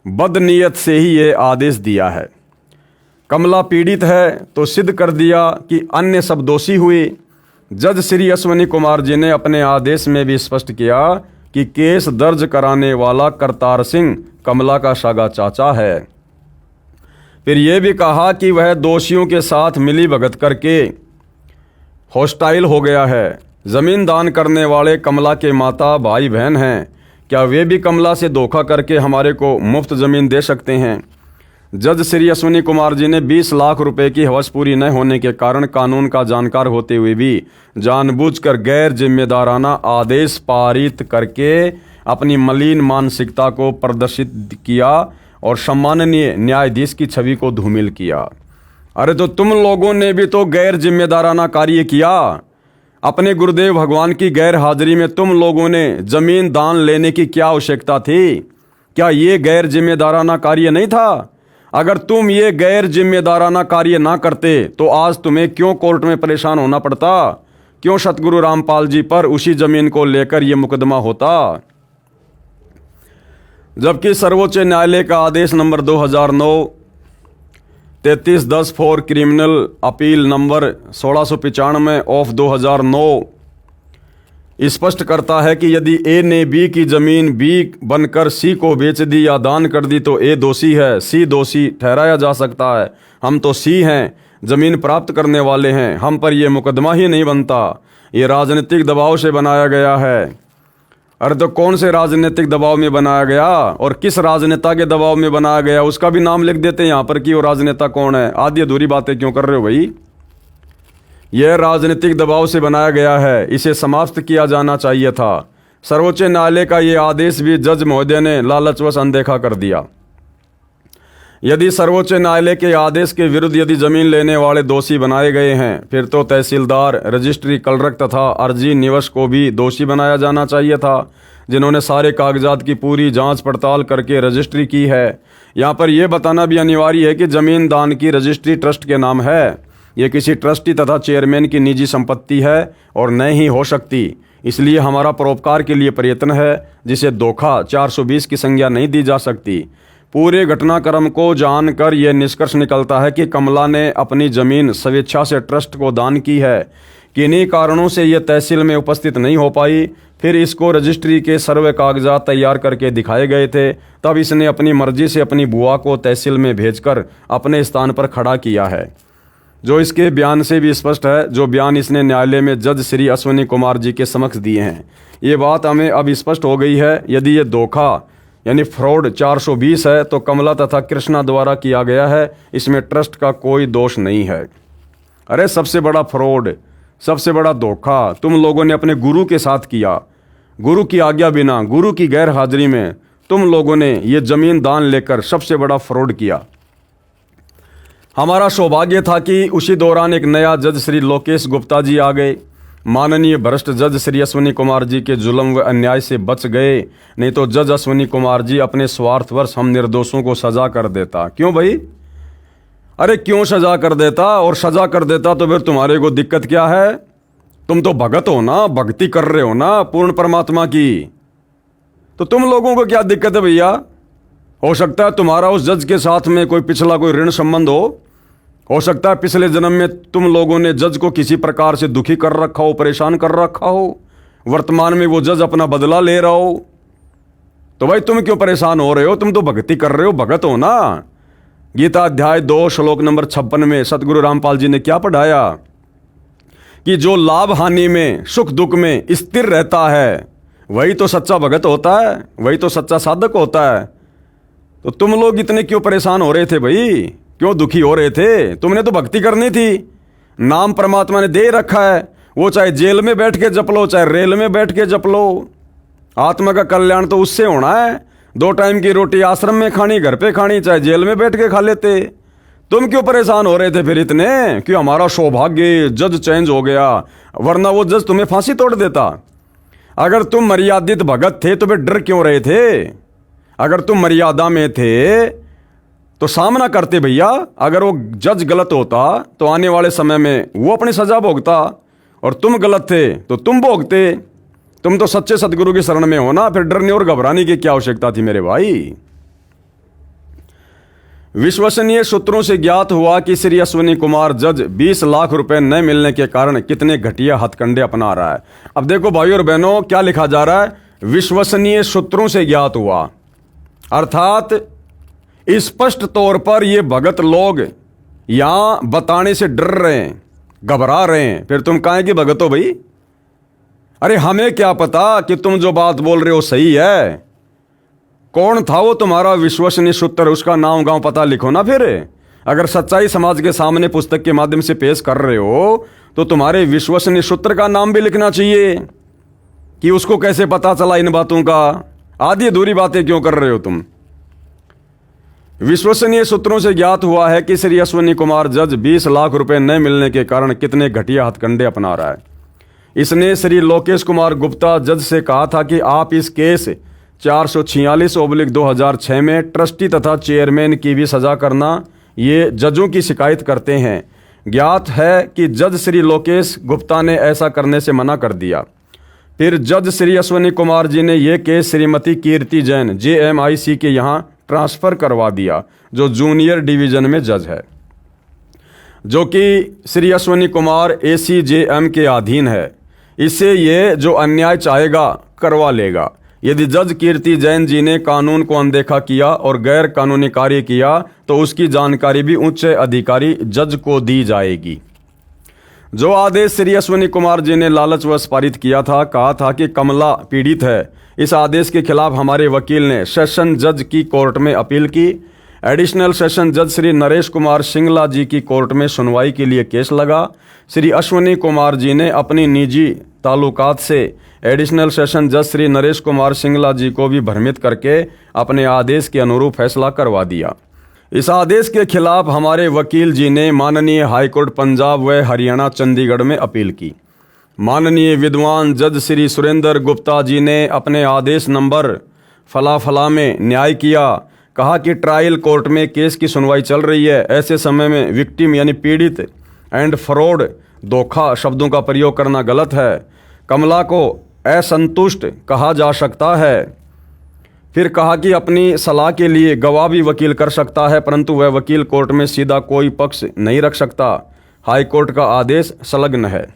बदनीयत से ही ये आदेश दिया है। कमला पीड़ित है तो सिद्ध कर दिया कि अन्य सब दोषी हुए। जज श्री अश्विनी कुमार जी ने अपने आदेश में भी स्पष्ट किया कि केस दर्ज कराने वाला करतार सिंह कमला का सगा चाचा है। फिर यह भी कहा कि वह दोषियों के साथ मिली भगत करके हॉस्टाइल हो गया है। जमीन दान करने वाले कमला के माता भाई बहन हैं, क्या वे भी कमला से धोखा करके हमारे को मुफ्त ज़मीन दे सकते हैं? जज श्री अश्विनी कुमार जी ने 20 लाख रुपए की हवस पूरी न होने के कारण कानून का जानकार होते हुए भी जानबूझकर गैर जिम्मेदाराना आदेश पारित करके अपनी मलिन मानसिकता को प्रदर्शित किया और सम्माननीय न्यायाधीश की छवि को धूमिल किया। अरे तो तुम लोगों ने भी तो गैर जिम्मेदाराना कार्य किया। अपने गुरुदेव भगवान की गैर हाजिरी में तुम लोगों ने जमीन दान लेने की क्या आवश्यकता थी? क्या ये गैर जिम्मेदाराना कार्य नहीं था? अगर तुम ये गैर जिम्मेदाराना कार्य ना करते तो आज तुम्हें क्यों कोर्ट में परेशान होना पड़ता? क्यों सतगुरु रामपाल जी पर उसी जमीन को लेकर यह मुकदमा होता? जबकि सर्वोच्च न्यायालय का आदेश number 2009-3310 for criminal appeal number 1695 of 2009 स्पष्ट करता है कि यदि ए ने बी की जमीन बी बनकर सी को बेच दी या दान कर दी तो ए दोषी है, सी दोषी ठहराया जा सकता है। हम तो सी हैं, जमीन प्राप्त करने वाले हैं, हम पर यह मुकदमा ही नहीं बनता। ये राजनीतिक दबाव से बनाया गया है। अरे तो कौन से राजनीतिक दबाव में बनाया गया और किस राजनेता के दबाव में बनाया गया उसका भी नाम लिख देते हैं यहाँ पर कि वो राजनेता कौन है। आधी अधूरी बातें क्यों कर रहे हो भाई? यह राजनीतिक दबाव से बनाया गया है, इसे समाप्त किया जाना चाहिए था। सर्वोच्च न्यायालय का यह आदेश भी जज महोदय ने लालचवश अनदेखा कर दिया। यदि सर्वोच्च न्यायालय के आदेश के विरुद्ध यदि जमीन लेने वाले दोषी बनाए गए हैं फिर तो तहसीलदार, रजिस्ट्री क्लर्क तथा अर्जी निवश को भी दोषी बनाया जाना चाहिए था, जिन्होंने सारे कागजात की पूरी जांच पड़ताल करके रजिस्ट्री की है। यहाँ पर यह बताना भी अनिवार्य है कि जमीन दान की रजिस्ट्री ट्रस्ट के नाम है। ये किसी ट्रस्टी तथा चेयरमैन की निजी संपत्ति है और न ही हो सकती। इसलिए हमारा परोपकार के लिए प्रयत्न है, जिसे धोखा 420 की संज्ञा नहीं दी जा सकती। पूरे घटनाक्रम को जानकर यह निष्कर्ष निकलता है कि कमला ने अपनी जमीन स्वेच्छा से ट्रस्ट को दान की है। किन्हीं कारणों से यह तहसील में उपस्थित नहीं हो पाई। फिर इसको रजिस्ट्री के सर्वे कागजात तैयार करके दिखाए गए थे, तब इसने अपनी मर्जी से अपनी बुआ को तहसील में भेजकर अपने स्थान पर खड़ा किया है, जो इसके बयान से भी स्पष्ट है, जो बयान इसने न्यायालय में जज श्री अश्विनी कुमार जी के समक्ष दिए हैं। ये बात हमें अब स्पष्ट हो गई है। यदि ये धोखा यानी फ्रॉड 420 है तो कमला तथा कृष्णा द्वारा किया गया है, इसमें ट्रस्ट का कोई दोष नहीं है। अरे सबसे बड़ा फ्रॉड, सबसे बड़ा धोखा तुम लोगों ने अपने गुरु के साथ किया। गुरु की आज्ञा बिना, गुरु की गैर हाजिरी में तुम लोगों ने ये जमीन दान लेकर सबसे बड़ा फ्रॉड किया। हमारा सौभाग्य था कि उसी दौरान एक नया जज श्री लोकेश गुप्ता जी आ गए। माननीय भ्रष्ट जज श्री अश्विनी कुमार जी के जुल्म व अन्याय से बच गए, नहीं तो जज अश्विनी कुमार जी अपने स्वार्थवश हम निर्दोषों को सजा कर देता। क्यों भाई? अरे क्यों सजा कर देता? और सजा कर देता तो फिर तुम्हारे को दिक्कत क्या है? तुम तो भगत हो ना, भक्ति कर रहे हो ना पूर्ण परमात्मा की, तो तुम लोगों को क्या दिक्कत है भैया? हो सकता है तुम्हारा उस जज के साथ में कोई पिछला कोई ऋण संबंध हो सकता है पिछले जन्म में तुम लोगों ने जज को किसी प्रकार से दुखी कर रखा हो, परेशान कर रखा हो, वर्तमान में वो जज अपना बदला ले रहा हो। तो भाई तुम क्यों परेशान हो रहे हो? तुम तो भक्ति कर रहे हो, भगत हो ना। गीता अध्याय 2 श्लोक नंबर 56 में सतगुरु रामपाल जी ने क्या पढ़ाया कि जो लाभ हानि में, सुख दुख में स्थिर रहता है वही तो सच्चा भगत होता है, वही तो सच्चा साधक होता है। तो तुम लोग इतने क्यों परेशान हो रहे थे भाई? क्यों दुखी हो रहे थे? तुमने तो भक्ति करनी थी। नाम परमात्मा ने दे रखा है, वो चाहे जेल में बैठ के जप लो, चाहे रेल में बैठ के जप लो। आत्मा का कल्याण तो उससे होना है। 2 टाइम की रोटी आश्रम में खानी, घर पे खानी, चाहे जेल में बैठ के खा लेते। तुम क्यों परेशान हो रहे थे फिर इतने कि हमारा सौभाग्य जज चेंज हो गया, वरना वो जज तुम्हें फांसी तोड़ देता। अगर तुम मर्यादित भगत थे तो फिर डर क्यों रहे थे? अगर तुम मर्यादा में थे तो सामना करते भैया। अगर वो जज गलत होता तो आने वाले समय में वो अपनी सजा भोगता, और तुम गलत थे तो तुम भोगते। तुम तो सच्चे सदगुरु की शरण में हो ना, फिर डरने और घबराने की क्या आवश्यकता थी मेरे भाई? विश्वसनीय सूत्रों से ज्ञात हुआ कि श्री अश्विनी कुमार जज 20 लाख रुपए न मिलने के कारण कितने घटिया हथकंडे अपना रहा है। अब देखो भाई और बहनों, क्या लिखा जा रहा है? विश्वसनीय सूत्रों से ज्ञात हुआ, अर्थात स्पष्ट तौर पर ये भगत लोग यहां बताने से डर रहे हैं, घबरा रहे हैं। फिर तुम काहे की भगत हो भाई? अरे हमें क्या पता कि तुम जो बात बोल रहे हो सही है। कौन था वो तुम्हारा विश्वसनीय सूत्र? उसका नाम गांव पता लिखो ना। फिर अगर सच्चाई समाज के सामने पुस्तक के माध्यम से पेश कर रहे हो तो तुम्हारे विश्वसनीय सूत्र का नाम भी लिखना चाहिए कि उसको कैसे पता चला इन बातों का। आधी अधूरी बातें क्यों कर रहे हो तुम? विश्वसनीय सूत्रों से ज्ञात हुआ है कि श्री अश्विनी कुमार जज 20 लाख रुपए न मिलने के कारण कितने घटिया हथकंडे अपना रहा है। इसने श्री लोकेश कुमार गुप्ता जज से कहा था कि आप इस केस 446/2006 में ट्रस्टी तथा चेयरमैन की भी सजा करना। ये जजों की शिकायत करते हैं। ज्ञात है कि जज श्री लोकेश गुप्ता ने ऐसा करने से मना कर दिया। फिर जज श्री अश्विनी कुमार जी ने यह केस श्रीमती कीर्ति जैन JMIC के यहाँ ट्रांसफर करवा दिया, जो जूनियर डिवीजन में जज है, जो कि श्री अश्विनी कुमार ACJM के अधीन है। इससे ये जो अन्याय चाहेगा करवा लेगा। यदि जज कीर्ति जैन जी ने कानून को अनदेखा किया और गैर कानूनी कार्य किया तो उसकी जानकारी भी उच्च अधिकारी जज को दी जाएगी। जो आदेश श्री अश्विनी कुमार जी ने लालचवश पारित किया था, कहा था कि कमला पीड़ित है, इस आदेश के खिलाफ हमारे वकील ने सेशन जज की कोर्ट में अपील की। एडिशनल सेशन जज श्री नरेश कुमार सिंगला जी की कोर्ट में सुनवाई के लिए केस लगा। श्री अश्विनी कुमार जी ने अपनी निजी ताल्लुकात से एडिशनल सेशन जज श्री नरेश कुमार सिंगला जी को भी भ्रमित करके अपने आदेश के अनुरूप फैसला करवा दिया। इस आदेश के खिलाफ हमारे वकील जी ने माननीय हाईकोर्ट पंजाब व हरियाणा चंडीगढ़ में अपील की। माननीय विद्वान जज श्री सुरेंद्र गुप्ता जी ने अपने आदेश नंबर फला में न्याय किया। कहा कि ट्रायल कोर्ट में केस की सुनवाई चल रही है, ऐसे समय में विक्टिम यानी पीड़ित एंड फ्रॉड धोखा शब्दों का प्रयोग करना गलत है। कमला को असंतुष्ट कहा जा सकता है। फिर कहा कि अपनी सलाह के लिए गवाह भी वकील कर सकता है, परंतु वह वकील कोर्ट में सीधा कोई पक्ष नहीं रख सकता। हाईकोर्ट का आदेश संलग्न है।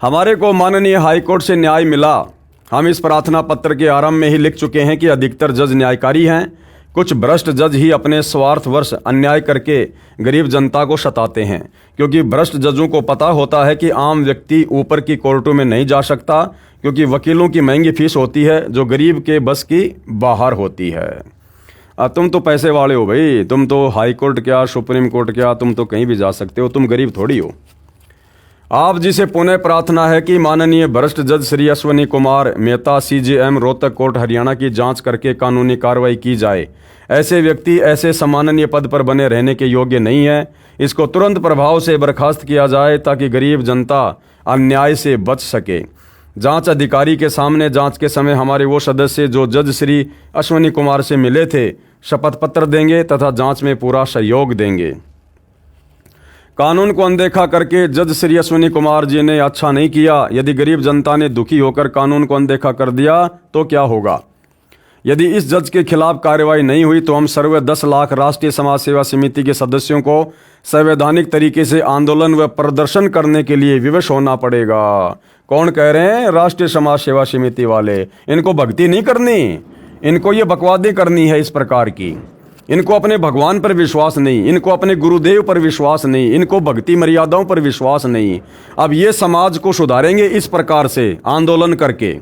हमारे को माननीय हाईकोर्ट से न्याय मिला। हम इस प्रार्थना पत्र के आरंभ में ही लिख चुके हैं कि अधिकतर जज न्यायकारी हैं। कुछ भ्रष्ट जज ही अपने स्वार्थवश अन्याय करके गरीब जनता को सताते हैं, क्योंकि भ्रष्ट जजों को पता होता है कि आम व्यक्ति ऊपर की कोर्टों में नहीं जा सकता, क्योंकि वकीलों की महंगी फीस होती है जो गरीब के बस की बाहर होती है। तुम तो पैसे वाले हो भाई, तुम तो हाई कोर्ट क्या सुप्रीम कोर्ट क्या, तुम तो कहीं भी जा सकते हो, तुम गरीब थोड़ी हो। आप जी से पुनः प्रार्थना है कि माननीय भ्रष्ट जज श्री अश्विनी कुमार मेहता CJM रोहतक कोर्ट हरियाणा की जांच करके कानूनी कार्रवाई की जाए। ऐसे व्यक्ति ऐसे सम्माननीय पद पर बने रहने के योग्य नहीं है। इसको तुरंत प्रभाव से बर्खास्त किया जाए ताकि गरीब जनता अन्याय से बच सके। जांच अधिकारी के सामने जांच के समय हमारे वो सदस्य जो जज श्री अश्विनी कुमार से मिले थे शपथ पत्र देंगे तथा जांच में पूरा सहयोग देंगे। कानून को अनदेखा करके जज श्री अश्विनी कुमार जी ने अच्छा नहीं किया। यदि गरीब जनता ने दुखी होकर कानून को अनदेखा कर दिया तो क्या होगा? यदि इस जज के खिलाफ कार्रवाई नहीं हुई तो हम सर्वे 10 लाख राष्ट्रीय समाज सेवा समिति के सदस्यों को संवैधानिक तरीके से आंदोलन व प्रदर्शन करने के लिए विवश होना पड़ेगा। कौन कह रहे हैं? राष्ट्रीय समाज सेवा समिति वाले। इनको भक्ति नहीं करनी, इनको ये बकवादी करनी है इस प्रकार की। इनको अपने भगवान पर विश्वास नहीं, इनको अपने गुरुदेव पर विश्वास नहीं, इनको भक्ति मर्यादाओं पर विश्वास नहीं। अब ये समाज को सुधारेंगे इस प्रकार से आंदोलन करके।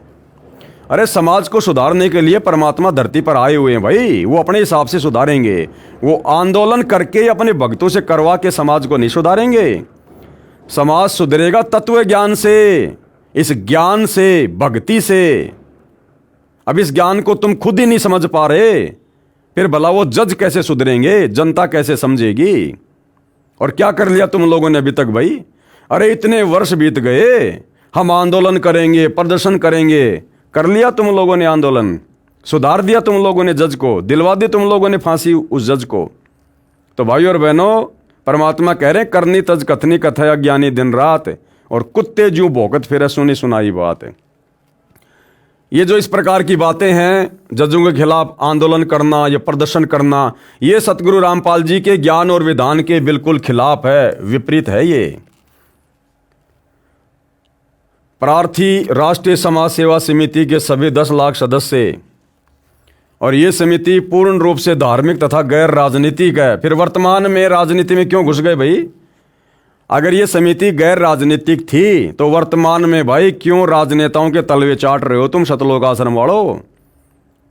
अरे समाज को सुधारने के लिए परमात्मा धरती पर आए हुए हैं भाई, वो अपने हिसाब से सुधारेंगे। वो आंदोलन करके अपने भक्तों से करवा के समाज को नहीं सुधारेंगे। समाज सुधरेगा तत्व ज्ञान से, इस ज्ञान से, भक्ति से। अब इस ज्ञान को तुम खुद ही नहीं समझ पा रहे, फिर भला वो जज कैसे सुधरेंगे, जनता कैसे समझेगी? और क्या कर लिया तुम लोगों ने अभी तक भाई? अरे इतने वर्ष बीत गए, हम आंदोलन करेंगे, प्रदर्शन करेंगे, कर लिया तुम लोगों ने आंदोलन, सुधार दिया तुम लोगों ने जज को, दिलवा दी तुम लोगों ने फांसी उस जज को। तो भाई और बहनों, परमात्मा कह रहे करनी तज कथनी कथया ज्ञानी दिन रात, और कुत्ते जू भौंकत फिर सुनी सुनाई बात है। ये जो इस प्रकार की बातें हैं, जजों के खिलाफ आंदोलन करना या प्रदर्शन करना, ये सतगुरु रामपाल जी के ज्ञान और विधान के बिल्कुल खिलाफ है, विपरीत है। ये प्रार्थी राष्ट्रीय समाज सेवा समिति के सभी 10 लाख सदस्य और ये समिति पूर्ण रूप से धार्मिक तथा गैर राजनीतिक है। फिर वर्तमान में राजनीति में क्यों घुस गए भाई? अगर ये समिति गैर राजनीतिक थी तो वर्तमान में भाई क्यों राजनेताओं के तलवे चाट रहे हो तुम सतलोक आश्रम वालों?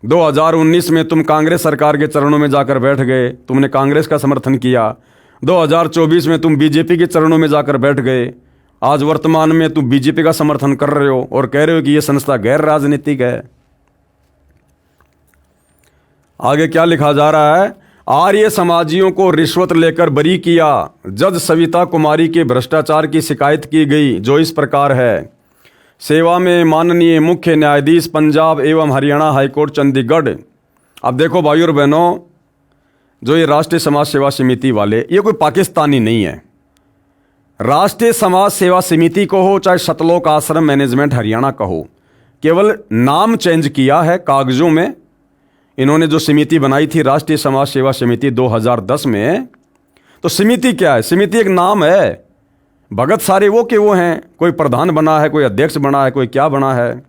2019 में तुम कांग्रेस सरकार के चरणों में जाकर बैठ गए, तुमने कांग्रेस का समर्थन किया। 2024 में तुम बीजेपी के चरणों में जाकर बैठ गए। आज वर्तमान में तुम बीजेपी का समर्थन कर रहे हो और कह रहे हो कि यह संस्था गैर राजनीतिक है। आगे क्या लिखा जा रहा है? आर्य समाजियों को रिश्वत लेकर बरी किया। जज सविता कुमारी के भ्रष्टाचार की शिकायत की गई जो इस प्रकार है। सेवा में माननीय मुख्य न्यायाधीश पंजाब एवं हरियाणा हाईकोर्ट चंडीगढ़। अब देखो भाइयों और बहनों, जो ये राष्ट्रीय समाज सेवा समिति वाले, ये कोई पाकिस्तानी नहीं है। राष्ट्रीय समाज सेवा समिति को हो चाहे सतलोक आश्रम मैनेजमेंट हरियाणा का हो, केवल नाम चेंज किया है कागजों में। इन्होंने जो समिति बनाई थी राष्ट्रीय समाज सेवा समिति 2010 में, तो समिति क्या है? समिति एक नाम है। भगत सारे वो के वो हैं, कोई प्रधान बना है, कोई अध्यक्ष बना है, कोई क्या बना है।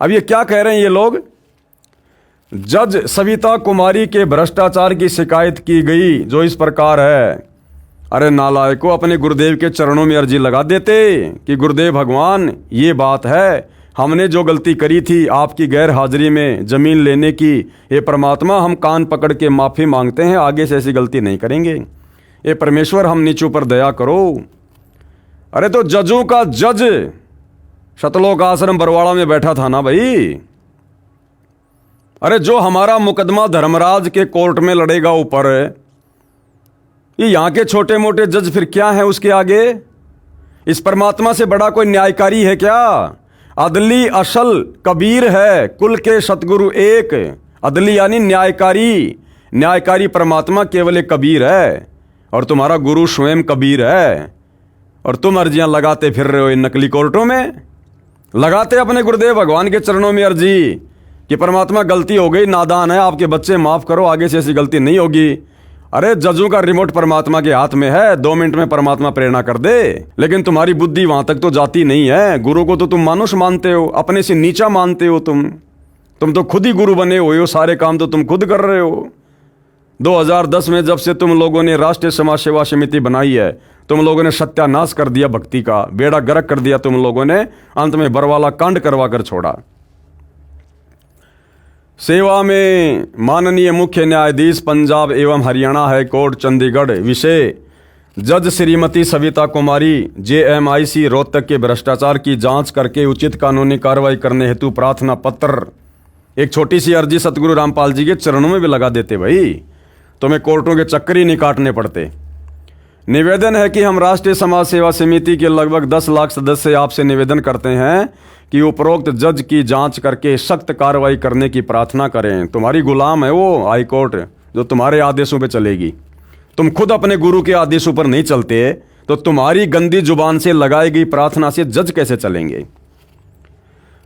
अब ये क्या कह रहे हैं ये लोग? जज सविता कुमारी के भ्रष्टाचार की शिकायत की गई जो इस प्रकार है। अरे नालायकों, अपने गुरुदेव के चरणों में अर्जी लगा देते कि गुरुदेव भगवान ये बात है, हमने जो गलती करी थी आपकी गैर हाजिरी में जमीन लेने की, ये परमात्मा हम कान पकड़ के माफ़ी मांगते हैं, आगे से ऐसी गलती नहीं करेंगे। ये परमेश्वर हम नीचों पर दया करो। अरे तो जजों का जज सतलोक आश्रम बरवाड़ा में बैठा था ना भाई। अरे जो हमारा मुकदमा धर्मराज के कोर्ट में लड़ेगा ऊपर, ये यहाँ के छोटे मोटे जज फिर क्या है उसके आगे? इस परमात्मा से बड़ा कोई न्यायकारी है क्या? अदली असल कबीर है, कुल के सतगुरु एक। अदली यानी न्यायकारी, न्यायकारी परमात्मा केवल एक कबीर है और तुम्हारा गुरु स्वयं कबीर है। और तुम अर्जियां लगाते फिर रहे हो इन नकली कोर्टों में, लगाते अपने गुरुदेव भगवान के चरणों में अर्जी कि परमात्मा गलती हो गई, नादान है, आपके बच्चे माफ करो, आगे से ऐसी गलती नहीं होगी। अरे जजों का रिमोट परमात्मा के हाथ में है, 2 मिनट में परमात्मा प्रेरणा कर दे, लेकिन तुम्हारी बुद्धि वहां तक तो जाती नहीं है। गुरु को तो तुम मानुष मानते हो, अपने से नीचा मानते हो। तुम तो खुद ही गुरु बने हुए हो, सारे काम तो तुम खुद कर रहे हो। 2010 में जब से तुम लोगों ने राष्ट्रीय समाज सेवा समिति बनाई है, तुम लोगों ने सत्यानाश कर दिया, भक्ति का बेड़ा गर्क कर दिया तुम लोगों ने, अंत में बरवाला कांड करवा कर छोड़ा। सेवा में माननीय मुख्य न्यायाधीश पंजाब एवं हरियाणा हाईकोर्ट चंडीगढ़। विषय जज श्रीमती सविता कुमारी JMIC रोहतक के भ्रष्टाचार की जांच करके उचित कानूनी कार्रवाई करने हेतु प्रार्थना पत्र। एक छोटी सी अर्जी सतगुरु रामपाल जी के चरणों में भी लगा देते भाई, तुम्हें कोर्टों के चक्कर ही नहीं काटने पड़ते। निवेदन है कि हम राष्ट्रीय समाज सेवा समिति के लगभग 10 लाख सदस्य आपसे निवेदन करते हैं कि उपरोक्त जज की जांच करके सख्त कार्रवाई करने की प्रार्थना करें। तुम्हारी गुलाम है वो हाई कोर्ट जो तुम्हारे आदेशों पे चलेगी। तुम खुद अपने गुरु के आदेशों पर नहीं चलते तो तुम्हारी गंदी जुबान से लगाई गई प्रार्थना से जज कैसे चलेंगे?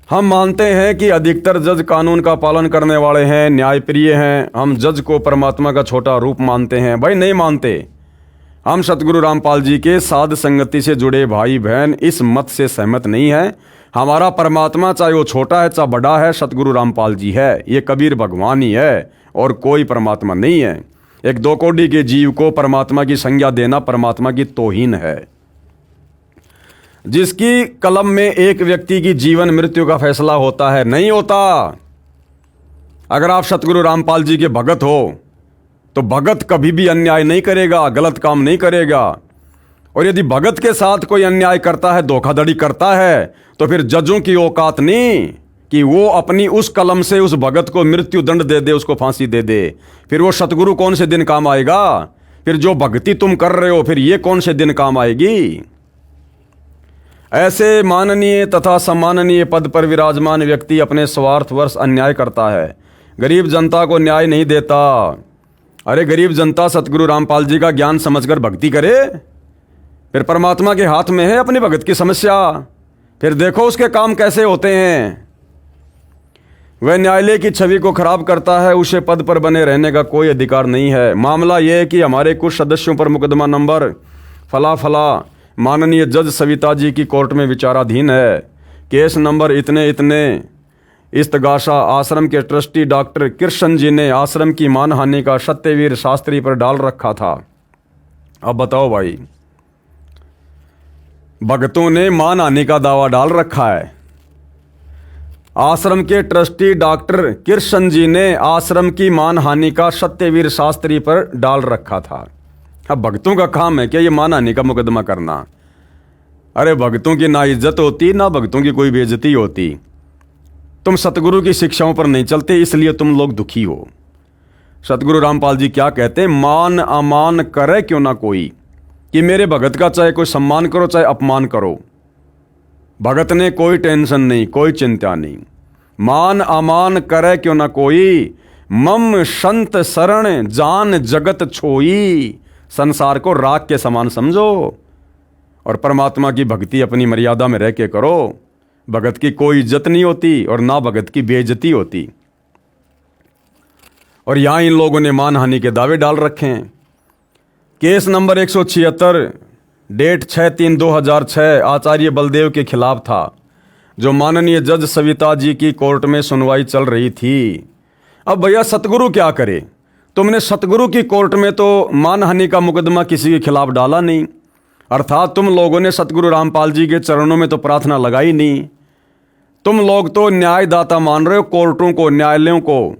हम मानते हैं कि अधिकतर जज कानून का पालन करने वाले हैं, न्यायप्रिय हैं। हम जज को परमात्मा का छोटा रूप मानते हैं। भाई नहीं मानते। हम सतगुरु रामपाल जी के साध संगति से जुड़े भाई बहन इस मत से सहमत नहीं है। हमारा परमात्मा चाहे वो छोटा है चाहे बड़ा है, सतगुरु रामपाल जी है। ये कबीर भगवान ही है और कोई परमात्मा नहीं है। एक 2 कोड़ी के जीव को परमात्मा की संज्ञा देना परमात्मा की तौहीन है। जिसकी कलम में एक व्यक्ति की जीवन मृत्यु का फैसला होता है, नहीं होता। अगर आप सतगुरु रामपाल जी के भगत हो तो भगत कभी भी अन्याय नहीं करेगा, गलत काम नहीं करेगा। और यदि भगत के साथ कोई अन्याय करता है, धोखाधड़ी करता है, तो फिर जजों की औकात नहीं कि वो अपनी उस कलम से उस भगत को मृत्यु दंड दे दे, उसको फांसी दे दे। फिर वो सतगुरु कौन से दिन काम आएगा? फिर जो भक्ति तुम कर रहे हो, फिर ये कौन से दिन काम आएगी? ऐसे माननीय तथा सम्माननीय पद पर विराजमान व्यक्ति अपने स्वार्थवश अन्याय करता है, गरीब जनता को न्याय नहीं देता। अरे गरीब जनता सतगुरु रामपाल जी का ज्ञान समझकर भक्ति करे, फिर परमात्मा के हाथ में है अपनी भगत की समस्या। फिर देखो उसके काम कैसे होते हैं। वह न्यायालय की छवि को खराब करता है, उसे पद पर बने रहने का कोई अधिकार नहीं है। मामला यह है कि हमारे कुछ सदस्यों पर मुकदमा नंबर फला फला माननीय जज सविता जी की कोर्ट में विचाराधीन है। केस नंबर इतने इतने इस्तगासा आश्रम के ट्रस्टी डॉक्टर कृष्ण जी ने आश्रम की मानहानि का सत्यवीर शास्त्री पर डाल रखा था। अब बताओ भाई, भक्तों ने मानहानि का दावा डाल रखा है। आश्रम के ट्रस्टी डॉक्टर कृष्ण जी ने आश्रम की मानहानि का सत्यवीर शास्त्री पर डाल रखा था। अब भक्तों का काम है क्या ये मानहानि का मुकदमा करना? अरे भक्तों की ना इज्जत होती, ना भक्तों की कोई बेइज्जती होती। तुम सतगुरु की शिक्षाओं पर नहीं चलते, इसलिए तुम लोग दुखी हो। सतगुरु रामपाल जी क्या कहते हैं? मान अमान करे क्यों ना कोई, कि मेरे भगत का चाहे कोई सम्मान करो चाहे अपमान करो, भगत ने कोई टेंशन नहीं, कोई चिंता नहीं। मान अमान करे क्यों ना कोई, मम संत शरण जान जगत छोई। संसार को राख के समान समझो और परमात्मा की भक्ति अपनी मर्यादा में रह के करो। भगत की कोई इज्जत नहीं होती और ना भगत की बेइज्जती होती। और यहां इन लोगों ने मानहानि के दावे डाल रखे हैं। केस नंबर 176 डेट 6/3/2006 आचार्य बलदेव के खिलाफ था, जो माननीय जज सविता जी की कोर्ट में सुनवाई चल रही थी। अब भैया सतगुरु क्या करे? तुमने सतगुरु की कोर्ट में तो मानहानि का मुकदमा किसी के खिलाफ डाला नहीं, अर्थात तुम लोगों ने सतगुरु रामपाल जी के चरणों में तो प्रार्थना लगाई नहीं। तुम लोग तो न्यायदाता मान रहे हो कोर्टों को, न्यायालयों को।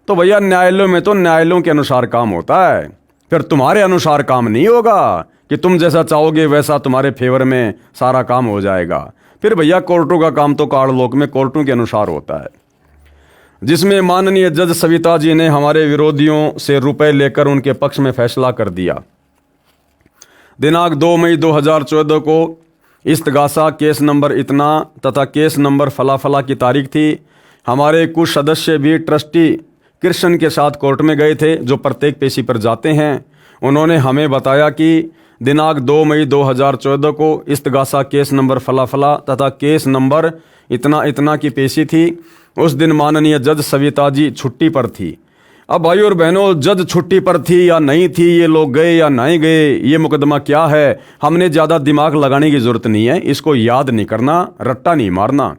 तो भैया न्यायालयों में तो न्यायालयों के अनुसार काम होता है, फिर तुम्हारे अनुसार काम नहीं होगा कि तुम जैसा चाहोगे वैसा तुम्हारे फेवर में सारा काम हो जाएगा। फिर भैया कोर्टों का काम तो काललोक में कोर्टों के अनुसार होता है, जिसमें माननीय जज सविता जी ने हमारे विरोधियों से रुपए लेकर उनके पक्ष में फैसला कर दिया। दिनांक 2 मई 2014 को इस्तगासा केस नंबर इतना तथा केस नंबर फला फला की तारीख थी। हमारे कुछ सदस्य भी ट्रस्टी कृष्ण के साथ कोर्ट में गए थे, जो प्रत्येक पेशी पर जाते हैं। उन्होंने हमें बताया कि दिनांक 2 मई 2014 को इस्तगासा केस नंबर फला फला तथा केस नंबर इतना इतना की पेशी थी। उस दिन माननीय जज सविता जी छुट्टी पर थी। अब भाई और बहनों, जज छुट्टी पर थी या नहीं थी, ये लोग गए या नहीं गए, ये मुकदमा क्या है, हमने ज़्यादा दिमाग लगाने की ज़रूरत नहीं है। इसको याद नहीं करना, रट्टा नहीं मारना।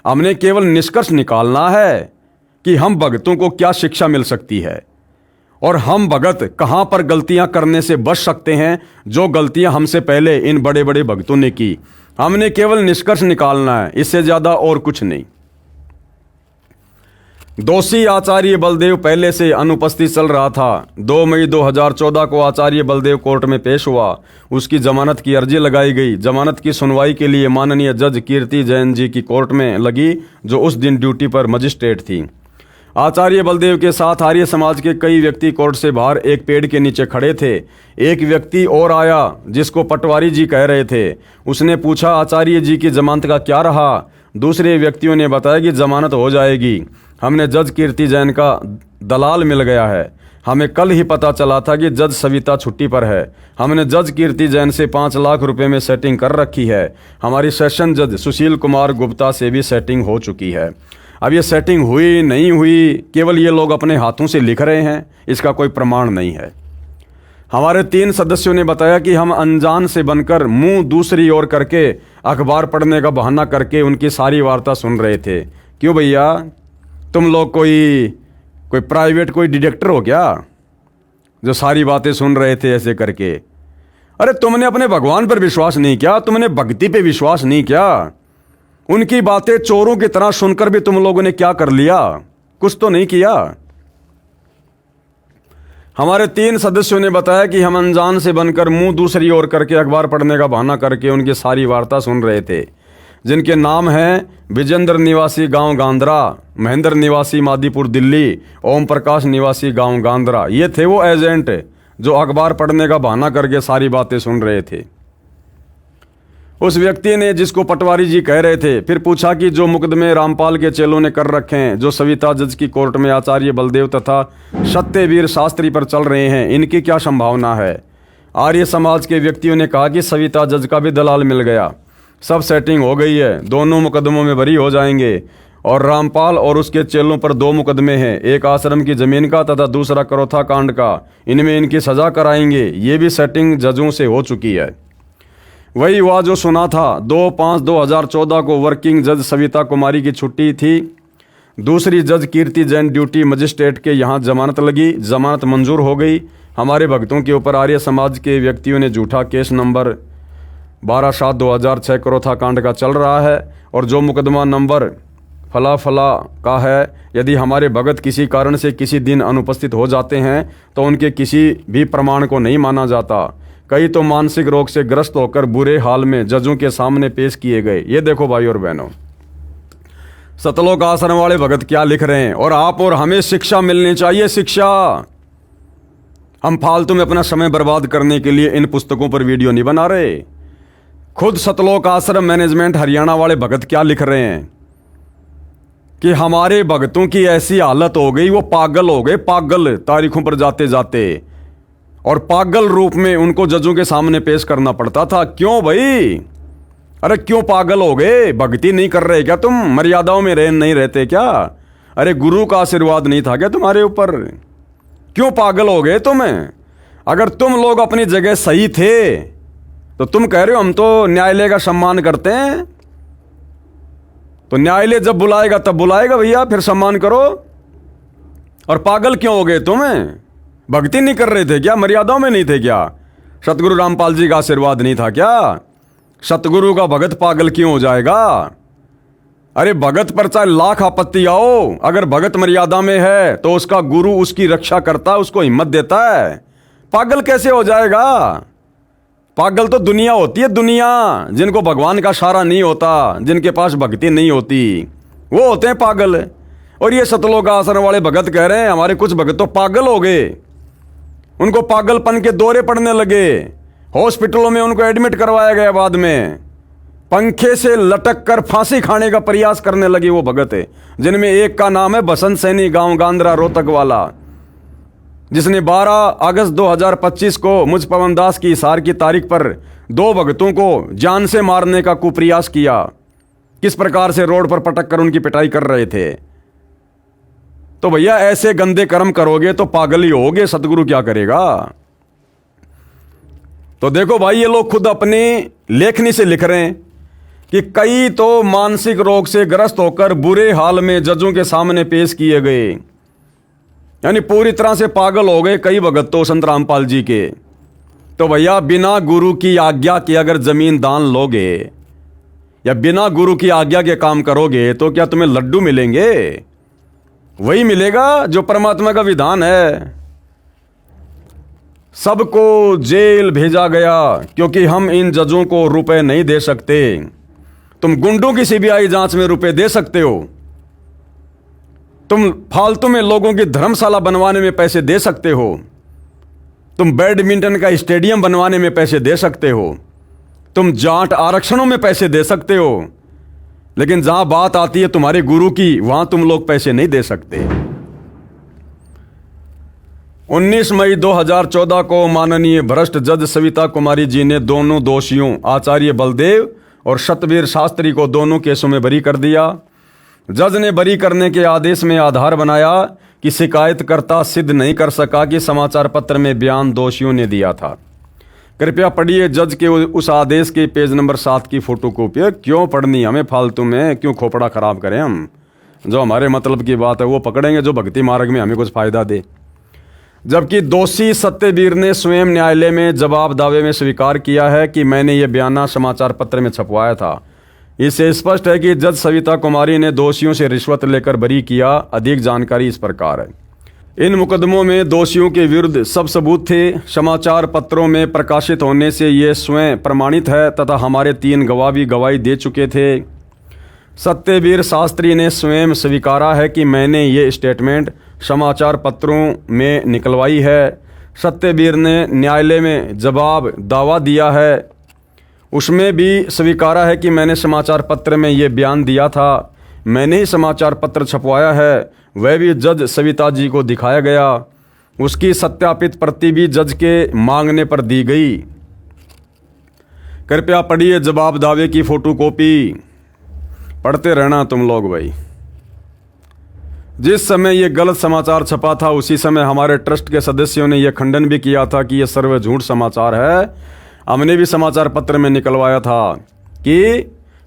हमने केवल निष्कर्ष निकालना है कि हम भगतों को क्या शिक्षा मिल सकती है और हम भगत कहाँ पर गलतियाँ करने से बच सकते हैं, जो गलतियाँ हमसे पहले इन बड़े बड़े भक्तों ने की। हमने केवल निष्कर्ष निकालना है, इससे ज़्यादा और कुछ नहीं। दोषी आचार्य बलदेव पहले से अनुपस्थित चल रहा था। 2 मई 2014 को आचार्य बलदेव कोर्ट में पेश हुआ। उसकी जमानत की अर्जी लगाई गई। जमानत की सुनवाई के लिए माननीय जज कीर्ति जैन जी की कोर्ट में लगी, जो उस दिन ड्यूटी पर मजिस्ट्रेट थी। आचार्य बलदेव के साथ आर्य समाज के कई व्यक्ति कोर्ट से बाहर एक पेड़ के नीचे खड़े थे। एक व्यक्ति और आया जिसको पटवारी जी कह रहे थे। उसने पूछा, आचार्य जी की जमानत का क्या रहा? दूसरे व्यक्तियों ने बताया कि जमानत हो जाएगी। हमने जज कीर्ति जैन का दलाल मिल गया है। हमें कल ही पता चला था कि जज सविता छुट्टी पर है। हमने जज कीर्ति जैन से 5 लाख रुपए में सेटिंग कर रखी है। हमारी सेशन जज सुशील कुमार गुप्ता से भी सेटिंग हो चुकी है। अब ये सेटिंग हुई नहीं हुई, केवल ये लोग अपने हाथों से लिख रहे हैं, इसका कोई प्रमाण नहीं है। हमारे 3 सदस्यों ने बताया कि हम अनजान से बनकर मुंह दूसरी ओर करके अखबार पढ़ने का बहाना करके उनकी सारी वार्ता सुन रहे थे। क्यों भैया, तुम लोग कोई प्राइवेट कोई डिटेक्टर हो क्या, जो सारी बातें सुन रहे थे ऐसे करके? अरे तुमने अपने भगवान पर विश्वास नहीं किया, तुमने भक्ति पे विश्वास नहीं किया। उनकी बातें चोरों की तरह सुनकर भी तुम लोगों ने क्या कर लिया? कुछ तो नहीं किया। हमारे 3 सदस्यों ने बताया कि हम अनजान से बनकर मुंह दूसरी ओर करके अखबार पढ़ने का बहाना करके उनकी सारी वार्ता सुन रहे थे, जिनके नाम हैं विजेंद्र निवासी गांव गांधरा, महेंद्र निवासी मादीपुर दिल्ली, ओम प्रकाश निवासी गांव गांधरा। ये थे वो एजेंट जो अखबार पढ़ने का बहाना करके सारी बातें सुन रहे थे। उस व्यक्ति ने, जिसको पटवारी जी कह रहे थे, फिर पूछा कि जो मुकदमे रामपाल के चेलों ने कर रखे हैं, जो सविता जज की कोर्ट में आचार्य बलदेव तथा सत्यवीर शास्त्री पर चल रहे हैं, इनकी क्या संभावना है? आर्य समाज के व्यक्तियों ने कहा कि सविता जज का भी दलाल मिल गया, सब सेटिंग हो गई है, दोनों मुकदमों में बरी हो जाएंगे। और रामपाल और उसके चेलों पर 2 मुकदमे हैं, एक आश्रम की जमीन का तथा दूसरा करोथा कांड का। इनमें इनकी सजा कराएंगे। ये भी सेटिंग जजों से हो चुकी है। वही हुआ जो सुना था। 2/5/2014 को वर्किंग जज सविता कुमारी की छुट्टी थी। दूसरी जज कीर्ति जैन ड्यूटी मजिस्ट्रेट के यहाँ जमानत लगी, जमानत मंजूर हो गई। हमारे भक्तों के ऊपर आर्य समाज के व्यक्तियों ने झूठा केस नंबर 12/7/2006 करोथा कांड का चल रहा है और जो मुकदमा नंबर फला फला का है, यदि हमारे भगत किसी कारण से किसी दिन अनुपस्थित हो जाते हैं तो उनके किसी भी प्रमाण को नहीं माना जाता। कई तो मानसिक रोग से ग्रस्त होकर बुरे हाल में जजों के सामने पेश किए गए। ये देखो भाई और बहनों, सतलोक आश्रम वाले भगत क्या लिख रहे हैं। और आप और हमें शिक्षा मिलनी चाहिए, शिक्षा। हम फालतू में अपना समय बर्बाद करने के लिए इन पुस्तकों पर वीडियो नहीं बना रहे। खुद सतलोक आश्रम मैनेजमेंट हरियाणा वाले भगत क्या लिख रहे हैं कि हमारे भगतों की ऐसी हालत हो गई, वो पागल हो गए, पागल तारीखों पर जाते जाते, और पागल रूप में उनको जजों के सामने पेश करना पड़ता था। क्यों भाई? अरे क्यों पागल हो गए? भक्ति नहीं कर रहे क्या तुम? मर्यादाओं में नहीं रहते क्या? अरे गुरु का आशीर्वाद नहीं था क्या तुम्हारे ऊपर? क्यों पागल हो गए तुम? अगर तुम लोग अपनी जगह सही थे तो तुम कह रहे हो हम तो न्यायालय का सम्मान करते हैं। तो न्यायालय जब बुलाएगा तब बुलाएगा भैया, फिर सम्मान करो। और पागल क्यों हो गए तुम? भक्ति नहीं कर रहे थे क्या? मर्यादाओं में नहीं थे क्या? सतगुरु रामपाल जी का आशीर्वाद नहीं था क्या? सतगुरु का भगत पागल क्यों हो जाएगा? अरे भगत पर चाहे लाख आपत्ति आओ, अगर भगत मर्यादा में है तो उसका गुरु उसकी रक्षा करता है, उसको हिम्मत देता है। पागल कैसे हो जाएगा? पागल तो दुनिया होती है, दुनिया। जिनको भगवान का सहारा नहीं होता, जिनके पास भक्ति नहीं होती, वो होते हैं पागल। और ये सतलोक आश्रम वाले भगत कह रहे हैं हमारे कुछ भगत तो पागल हो गए, उनको पागलपन के दौरे पड़ने लगे, हॉस्पिटलों में उनको एडमिट करवाया गया, बाद में पंखे से लटक कर फांसी खाने का प्रयास करने लगे वो भगत है, जिनमें एक का नाम है बसंत सैनी, गांव गांद्रा रोहतक वाला, जिसने 12 अगस्त 2025 को मुझ पवन दास की इशार की तारीख पर 2 भगतों को जान से मारने का कुप्रयास किया। किस प्रकार से रोड पर पटक कर उनकी पिटाई कर रहे थे। तो भैया ऐसे गंदे कर्म करोगे तो पागल ही होगे, सतगुरु क्या करेगा? तो देखो भाई, ये लोग खुद अपनी लेखनी से लिख रहे हैं कि कई तो मानसिक रोग से ग्रस्त होकर बुरे हाल में जजों के सामने पेश किए गए, यानी पूरी तरह से पागल हो गए कई भगत तो संत रामपाल जी के। तो भैया बिना गुरु की आज्ञा के अगर जमीन दान लोगे या बिना गुरु की आज्ञा के काम करोगे तो क्या तुम्हें लड्डू मिलेंगे? वही मिलेगा जो परमात्मा का विधान है। सबको जेल भेजा गया क्योंकि हम इन जजों को रुपए नहीं दे सकते। तुम गुंडों की सीबीआई जांच में रुपए दे सकते हो, तुम फालतू में लोगों की धर्मशाला बनवाने में पैसे दे सकते हो, तुम बैडमिंटन का स्टेडियम बनवाने में पैसे दे सकते हो, तुम जाट आरक्षणों में पैसे दे सकते हो, लेकिन जहां बात आती है तुम्हारे गुरु की, वहां तुम लोग पैसे नहीं दे सकते। 19 मई 2014 को माननीय भ्रष्ट जज सविता कुमारी जी ने दोनों दोषियों आचार्य बलदेव और सतवीर शास्त्री को दोनों केसों में बरी कर दिया। जज ने बरी करने के आदेश में आधार बनाया कि शिकायतकर्ता सिद्ध नहीं कर सका कि समाचार पत्र में बयान दोषियों ने दिया था। कृपया पढ़िए जज के उस आदेश के पेज नंबर 7 की फोटोकॉपी। क्यों पढ़नी हमें फालतू में, क्यों खोपड़ा खराब करें हम? जो हमारे मतलब की बात है वो पकड़ेंगे, जो भक्ति मार्ग में हमें कुछ फायदा दे। जबकि दोषी सत्यवीर ने स्वयं न्यायालय में जवाब दावे में स्वीकार किया है कि मैंने ये बयाना समाचार पत्र में छपवाया था। इससे स्पष्ट है कि जज सविता कुमारी ने दोषियों से रिश्वत लेकर बरी किया। अधिक जानकारी इस प्रकार है। इन मुकदमों में दोषियों के विरुद्ध सब सबूत थे, समाचार पत्रों में प्रकाशित होने से ये स्वयं प्रमाणित है तथा हमारे 3 गवाह भी गवाही दे चुके थे। सत्यवीर शास्त्री ने स्वयं स्वीकारा है कि मैंने ये स्टेटमेंट समाचार पत्रों में निकलवाई है। सत्यवीर ने न्यायालय में जवाब दावा दिया है, उसमें भी स्वीकारा है कि मैंने समाचार पत्र में ये बयान दिया था, मैंने ही समाचार पत्र छपवाया है। वह भी जज सविता जी को दिखाया गया, उसकी सत्यापित प्रति भी जज के मांगने पर दी गई। कृपया पढ़िए जवाब दावे की फोटोकॉपी, पढ़ते रहना तुम लोग भाई। जिस समय ये गलत समाचार छपा था उसी समय हमारे ट्रस्ट के सदस्यों ने यह खंडन भी किया था कि यह सर्व झूठ समाचार है। हमने भी समाचार पत्र में निकलवाया था कि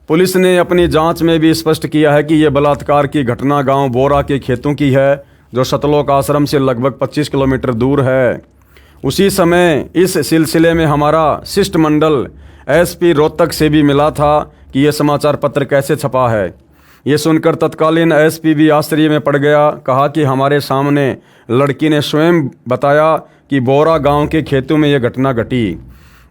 पुलिस ने अपनी जांच में भी स्पष्ट किया है कि यह बलात्कार की घटना गांव बोरा के खेतों की है, जो सतलोक आश्रम से लगभग 25 किलोमीटर दूर है। उसी समय इस सिलसिले में हमारा शिष्टमंडल एसपी रोहतक से भी मिला था कि यह समाचार पत्र कैसे छपा है। ये सुनकर तत्कालीन एसपी भी आश्चर्य में पड़ गया। कहा कि हमारे सामने लड़की ने स्वयं बताया कि बोरा गांव के खेतों में यह घटना घटी।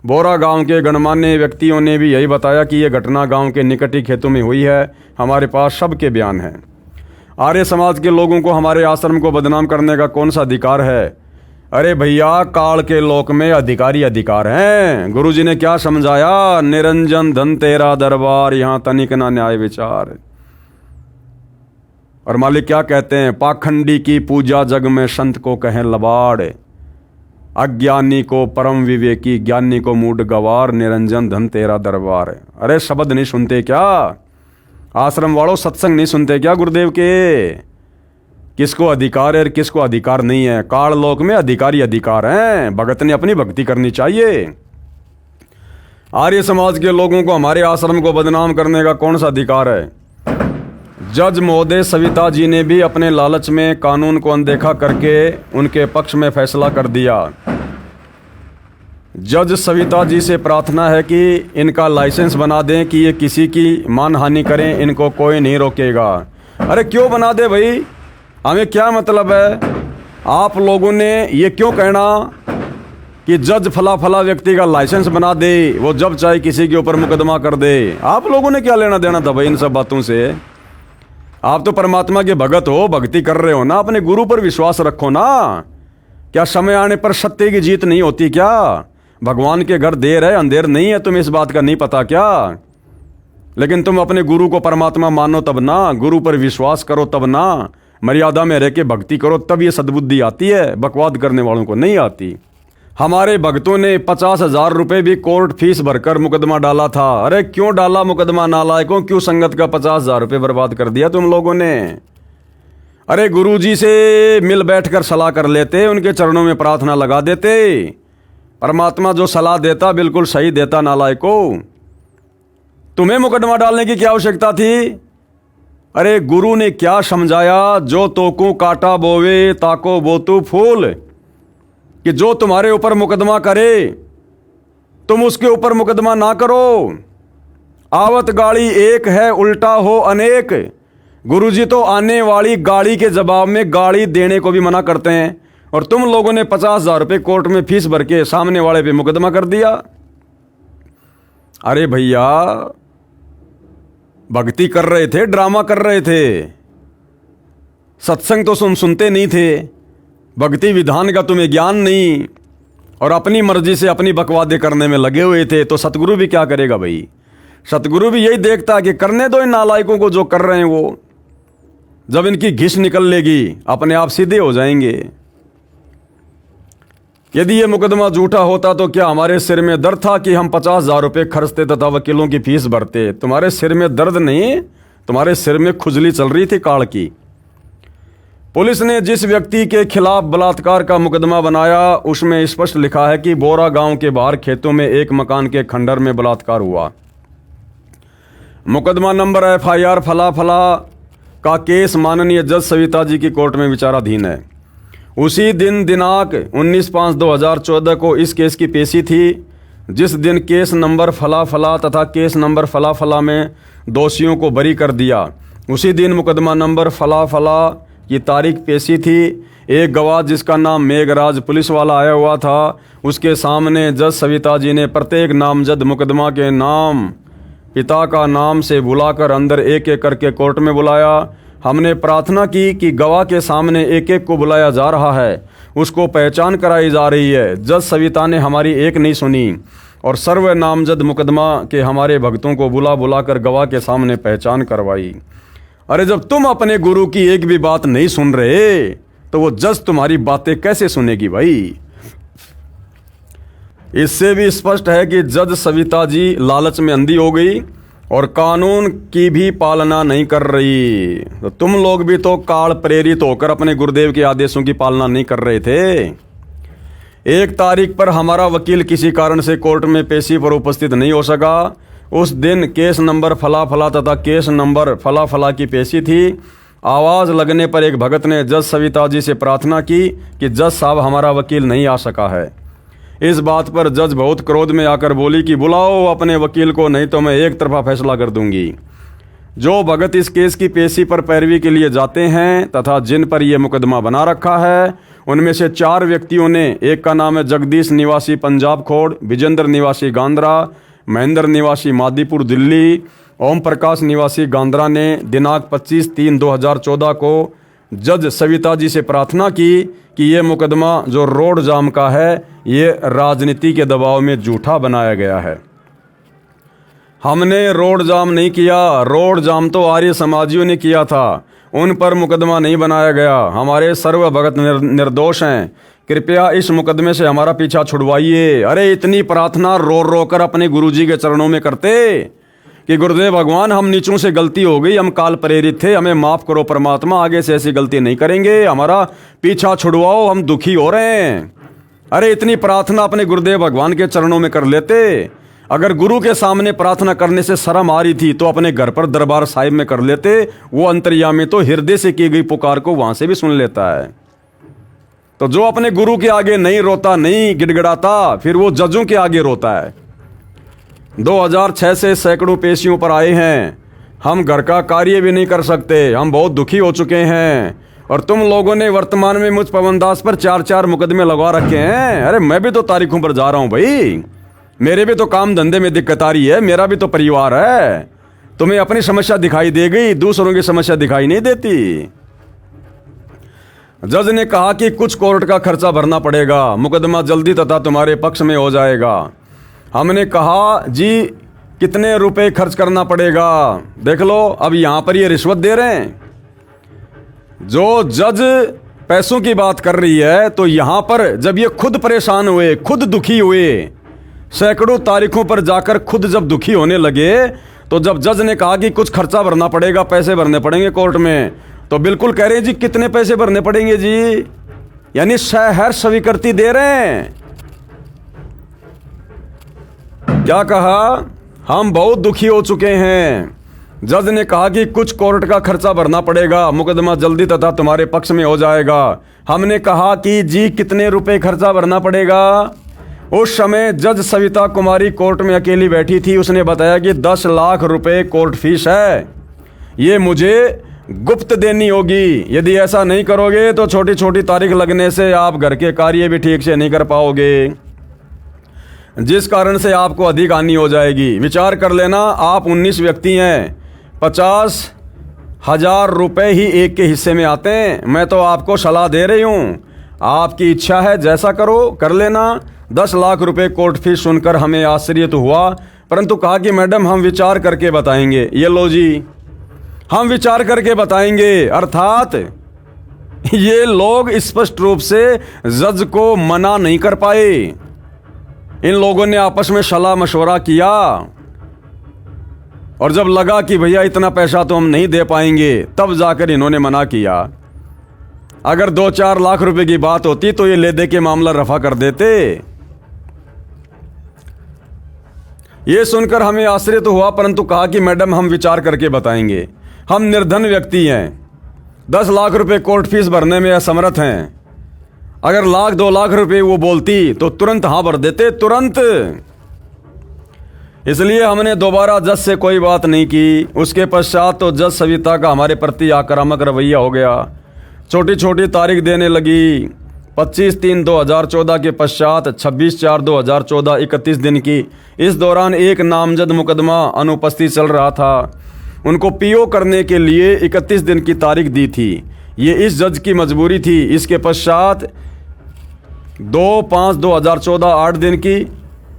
बोरा गांव के गणमान्य व्यक्तियों ने भी यही बताया कि यह घटना गांव के निकट ही खेतों में हुई है। हमारे पास सबके बयान हैं। आर्य समाज के लोगों को हमारे आश्रम को बदनाम करने का कौन सा अधिकार है? अरे भैया, काल के लोक में अधिकारी अधिकार हैं। गुरुजी ने क्या समझाया? निरंजन धन तेरा दरबार, यहाँ तनिक ना न्याय विचार। और मालिक क्या कहते हैं? पाखंडी की पूजा जग में संत को कहें लबाड़, अज्ञानी को परम विवेकी, ज्ञानी को मूड गवार, निरंजन धन तेरा दरबार। अरे शब्द नहीं सुनते क्या? आश्रम वालों सत्संग नहीं सुनते क्या गुरुदेव के? किसको अधिकार है और किसको अधिकार नहीं है? काल लोक में अधिकारी अधिकार हैं। भगत ने अपनी भक्ति करनी चाहिए। आर्य समाज के लोगों को हमारे आश्रम को बदनाम करने का कौन सा अधिकार है? जज महोदय सविता जी ने भी अपने लालच में कानून को अनदेखा करके उनके पक्ष में फैसला कर दिया। जज सविता जी से प्रार्थना है कि इनका लाइसेंस बना दें कि ये किसी की मानहानि करें, इनको कोई नहीं रोकेगा। अरे क्यों बना दे भाई? हमें क्या मतलब है? आप लोगों ने ये क्यों कहना कि जज फला फला व्यक्ति का लाइसेंस बना दे, वो जब चाहे किसी के ऊपर मुकदमा कर दे? आप लोगों ने क्या लेना देना था भाई इन सब बातों से? आप तो परमात्मा के भगत हो, भक्ति कर रहे हो ना, अपने गुरु पर विश्वास रखो ना। क्या समय आने पर सत्य की जीत नहीं होती क्या? भगवान के घर देर है अंधेर नहीं है, तुम्हें इस बात का नहीं पता क्या? लेकिन तुम अपने गुरु को परमात्मा मानो तब ना, गुरु पर विश्वास करो तब ना, मर्यादा में रह के भक्ति करो तब ये सद्बुद्धि आती है, बकवाद करने वालों को नहीं आती। हमारे भक्तों ने 50,000 रुपये भी कोर्ट फीस भरकर मुकदमा डाला था। अरे क्यों डाला मुकदमा नालायकों? क्यों संगत का 50,000 रुपये बर्बाद कर दिया तुम लोगों ने? अरे गुरुजी से मिल बैठकर सलाह कर लेते, उनके चरणों में प्रार्थना लगा देते। परमात्मा जो सलाह देता बिल्कुल सही देता नालायकों। तुम्हें मुकदमा डालने की क्या आवश्यकता थी? अरे गुरु ने क्या समझाया? जो तोकू काटा बोवे ताको बोतू फूल, कि जो तुम्हारे ऊपर मुकदमा करे तुम उसके ऊपर मुकदमा ना करो। आवत गाड़ी एक है उल्टा हो अनेक। गुरुजी तो आने वाली गाड़ी के जवाब में गाड़ी देने को भी मना करते हैं, और तुम लोगों ने 50,000 रुपये कोर्ट में फीस भर के सामने वाले पे मुकदमा कर दिया। अरे भैया, भक्ति कर रहे थे, ड्रामा कर रहे थे, सत्संग तो सुनते नहीं थे, भक्ति विधान का तुम्हें ज्ञान नहीं, और अपनी मर्जी से अपनी बकवादे करने में लगे हुए थे। तो सतगुरु भी क्या करेगा भाई? सतगुरु भी यही देखता है कि करने दो इन नालायकों को जो कर रहे हैं वो। जब इनकी घिस निकल लेगी अपने आप सीधे हो जाएंगे। यदि ये मुकदमा झूठा होता तो क्या हमारे सिर में दर्द था कि हम 50,000 रुपये खर्चते तथा वकीलों की फीस भरते? तुम्हारे सिर में दर्द नहीं, तुम्हारे सिर में खुजली चल रही थी काल की। पुलिस ने जिस व्यक्ति के खिलाफ बलात्कार का मुकदमा बनाया उसमें स्पष्ट लिखा है कि बोरा गांव के बाहर खेतों में एक मकान के खंडर में बलात्कार हुआ। मुकदमा नंबर FIR फला फला का केस माननीय जज सविता जी की कोर्ट में विचाराधीन है। उसी दिन दिनांक 19/5/2014 को इस केस की पेशी थी, जिस दिन केस नंबर फला फला तथा केस नंबर फला फला में दोषियों को बरी कर दिया। उसी दिन मुकदमा नंबर फला फला की तारीख पेशी थी। एक गवाह जिसका नाम मेघराज पुलिस वाला आया हुआ था, उसके सामने जज सविता जी ने प्रत्येक नामजद मुकदमा के नाम पिता का नाम से बुलाकर अंदर एक एक करके कोर्ट में बुलाया। हमने प्रार्थना की कि गवाह के सामने एक एक को बुलाया जा रहा है, उसको पहचान कराई जा रही है। जज सविता ने हमारी एक नहीं सुनी और सर्व नामजद मुकदमा के हमारे भक्तों को बुला बुलाकर गवाह के सामने पहचान करवाई। अरे जब तुम अपने गुरु की एक भी बात नहीं सुन रहे तो वो जज तुम्हारी बातें कैसे सुनेगी भाई? इससे भी स्पष्ट है कि जज सविता जी लालच में अंधी हो गई और कानून की भी पालना नहीं कर रही। तो तुम लोग भी तो काल प्रेरित होकर अपने गुरुदेव के आदेशों की पालना नहीं कर रहे थे। 1 तारीख पर हमारा वकील किसी कारण से कोर्ट में पेशी पर उपस्थित नहीं हो सका। उस दिन केस नंबर फला फला तथा केस नंबर फला फला की पेशी थी। आवाज़ लगने पर एक भगत ने जज सविता जी से प्रार्थना की कि जज साहब हमारा वकील नहीं आ सका है। इस बात पर जज बहुत क्रोध में आकर बोली कि बुलाओ अपने वकील को, नहीं तो मैं एक तरफा फैसला कर दूंगी। जो भगत इस केस की पेशी पर पैरवी के लिए जाते हैं तथा जिन पर यह मुकदमा बना रखा है, उनमें से 4 व्यक्तियों ने, एक का नाम है जगदीश निवासी पंजाब खोड़, विजेंद्र निवासी गांद्रा, महेंद्र निवासी मादीपुर दिल्ली, ओम प्रकाश निवासी गांद्रा ने दिनांक 25/3/2014 को जज सविता जी से प्रार्थना की कि ये मुकदमा जो रोड जाम का है, ये राजनीति के दबाव में झूठा बनाया गया है। हमने रोड जाम नहीं किया, रोड जाम तो आर्य समाजियों ने किया था, उन पर मुकदमा नहीं बनाया गया। हमारे सर्व भगत निर्दोष हैं, कृपया इस मुकदमे से हमारा पीछा छुड़वाइए। अरे इतनी प्रार्थना रो रो कर अपने गुरुजी के चरणों में करते कि गुरुदेव भगवान, हम नीचों से गलती हो गई, हम काल प्रेरित थे, हमें माफ़ करो परमात्मा, आगे से ऐसी गलती नहीं करेंगे, हमारा पीछा छुड़वाओ, हम दुखी हो रहे हैं। अरे इतनी प्रार्थना अपने गुरुदेव भगवान के चरणों में कर लेते। अगर गुरु के सामने प्रार्थना करने से शर्म आ रही थी तो अपने घर पर दरबार साहिब में कर लेते। वो अंतर्यामी तो हृदय से की गई पुकार को वहां से भी सुन लेता है। तो जो अपने गुरु के आगे नहीं रोता, नहीं गिड़गिड़ाता, फिर वो जजों के आगे रोता है। 2006 से सैकड़ों पेशियों पर आए हैं, हम घर का कार्य भी नहीं कर सकते, हम बहुत दुखी हो चुके हैं। और तुम लोगों ने वर्तमान में मुझ पवनदास पर 4 मुकदमे लगवा रखे हैं। अरे मैं भी तो तारीखों पर जा रहा हूं भाई, मेरे भी तो काम धंधे में दिक्कत आ रही है, मेरा भी तो परिवार है। तुम्हें अपनी समस्या दिखाई दे गई, दूसरों की समस्या दिखाई नहीं देती। जज ने कहा कि कुछ कोर्ट का खर्चा भरना पड़ेगा, मुकदमा जल्दी तथा तुम्हारे पक्ष में हो जाएगा। हमने कहा जी कितने रुपए खर्च करना पड़ेगा? देख लो, अब यहां पर ये रिश्वत दे रहे हैं। जो जज पैसों की बात कर रही है, तो यहां पर जब ये खुद परेशान हुए, खुद दुखी हुए, सैकड़ों तारीखों पर जाकर खुद जब दुखी होने लगे, तो जब जज ने कहा कि कुछ खर्चा भरना पड़ेगा, पैसे भरने पड़ेंगे कोर्ट में, तो बिल्कुल कह रहे हैं जी कितने पैसे भरने पड़ेंगे जी, यानी सहर्ष स्वीकृति दे रहे हैं। क्या कहा? हम बहुत दुखी हो चुके हैं। जज ने कहा कि कुछ कोर्ट का खर्चा भरना पड़ेगा, मुकदमा जल्दी तथा तुम्हारे पक्ष में हो जाएगा। हमने कहा कि जी कितने रुपए खर्चा भरना पड़ेगा? उस समय जज सविता कुमारी कोर्ट में अकेली बैठी थी। उसने बताया कि 10 लाख रुपए कोर्ट फीस है, ये मुझे गुप्त देनी होगी। यदि ऐसा नहीं करोगे तो छोटी छोटी तारीख लगने से आप घर के कार्य भी ठीक से नहीं कर पाओगे, जिस कारण से आपको अधिक हानि हो जाएगी। विचार कर लेना, आप 19 व्यक्ति हैं, 50,000 रुपए ही एक के हिस्से में आते हैं। मैं तो आपको सलाह दे रही हूँ, आपकी इच्छा है जैसा करो, कर लेना। 10 लाख रुपए कोर्ट फीस सुनकर हमें आश्चर्य तो हुआ, परंतु कहा कि मैडम हम विचार करके बताएंगे। ये लो जी, हम विचार करके बताएंगे। अर्थात ये लोग स्पष्ट रूप से जज को मना नहीं कर पाए। इन लोगों ने आपस में सलाह मशवरा किया, और जब लगा कि भैया इतना पैसा तो हम नहीं दे पाएंगे, तब जाकर इन्होंने मना किया। अगर 2-4 लाख रुपए की बात होती तो ये ले दे के मामला रफा कर देते। ये सुनकर हमें आश्चर्य तो हुआ, परंतु कहा कि मैडम हम विचार करके बताएंगे। हम निर्धन व्यक्ति हैं, 10 लाख रुपए कोर्ट फीस भरने में असमर्थ हैं। अगर 1-2 लाख रुपए वो बोलती तो तुरंत हाँ भर देते, तुरंत। इसलिए हमने दोबारा जज से कोई बात नहीं की। उसके पश्चात तो जज सविता का हमारे प्रति आक्रामक रवैया हो गया, छोटी छोटी तारीख देने लगी। 25/3/2014 के पश्चात 26/4/2014 31 दिन की। इस दौरान एक नामजद मुकदमा अनुपस्थित चल रहा था, उनको पीओ करने के लिए 31 दिन की तारीख दी थी। ये इस जज की मजबूरी थी। इसके पश्चात 2/5/2014 8 दिन की,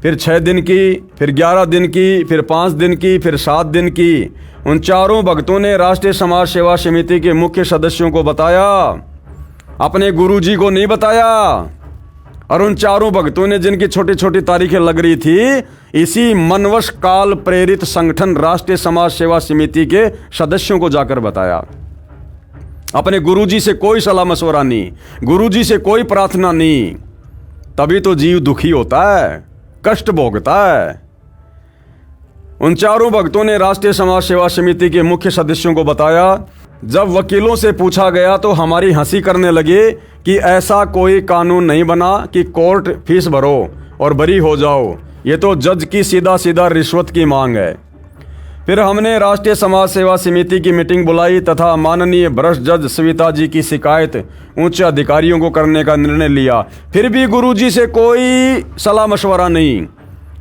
फिर 6 दिन की, फिर 11 दिन की, फिर 5 दिन की, फिर 7 दिन की। उन चारों भक्तों ने राष्ट्रीय समाज सेवा समिति के मुख्य सदस्यों को बताया, अपने गुरुजी को नहीं बताया। और उन चारों भक्तों ने जिनकी छोटी छोटी तारीखें लग रही थी, इसी मनवश काल प्रेरित संगठन राष्ट्रीय समाज सेवा समिति के सदस्यों को जाकर बताया। अपने गुरुजी से कोई सलाह मशवरा नहीं, गुरुजी से कोई प्रार्थना नहीं। तभी तो जीव दुखी होता है, कष्ट भोगता है। उन चारों भक्तों ने राष्ट्रीय समाज सेवा समिति के मुख्य सदस्यों को बताया। जब वकीलों से पूछा गया तो हमारी हंसी करने लगे कि ऐसा कोई कानून नहीं बना कि कोर्ट फीस भरो और बरी हो जाओ, ये तो जज की सीधा सीधा रिश्वत की मांग है। फिर हमने राष्ट्रीय समाज सेवा समिति की मीटिंग बुलाई तथा माननीय भ्रष्ट जज सविता जी की शिकायत उच्च अधिकारियों को करने का निर्णय लिया। फिर भी गुरुजी से कोई सलाह मशवरा नहीं,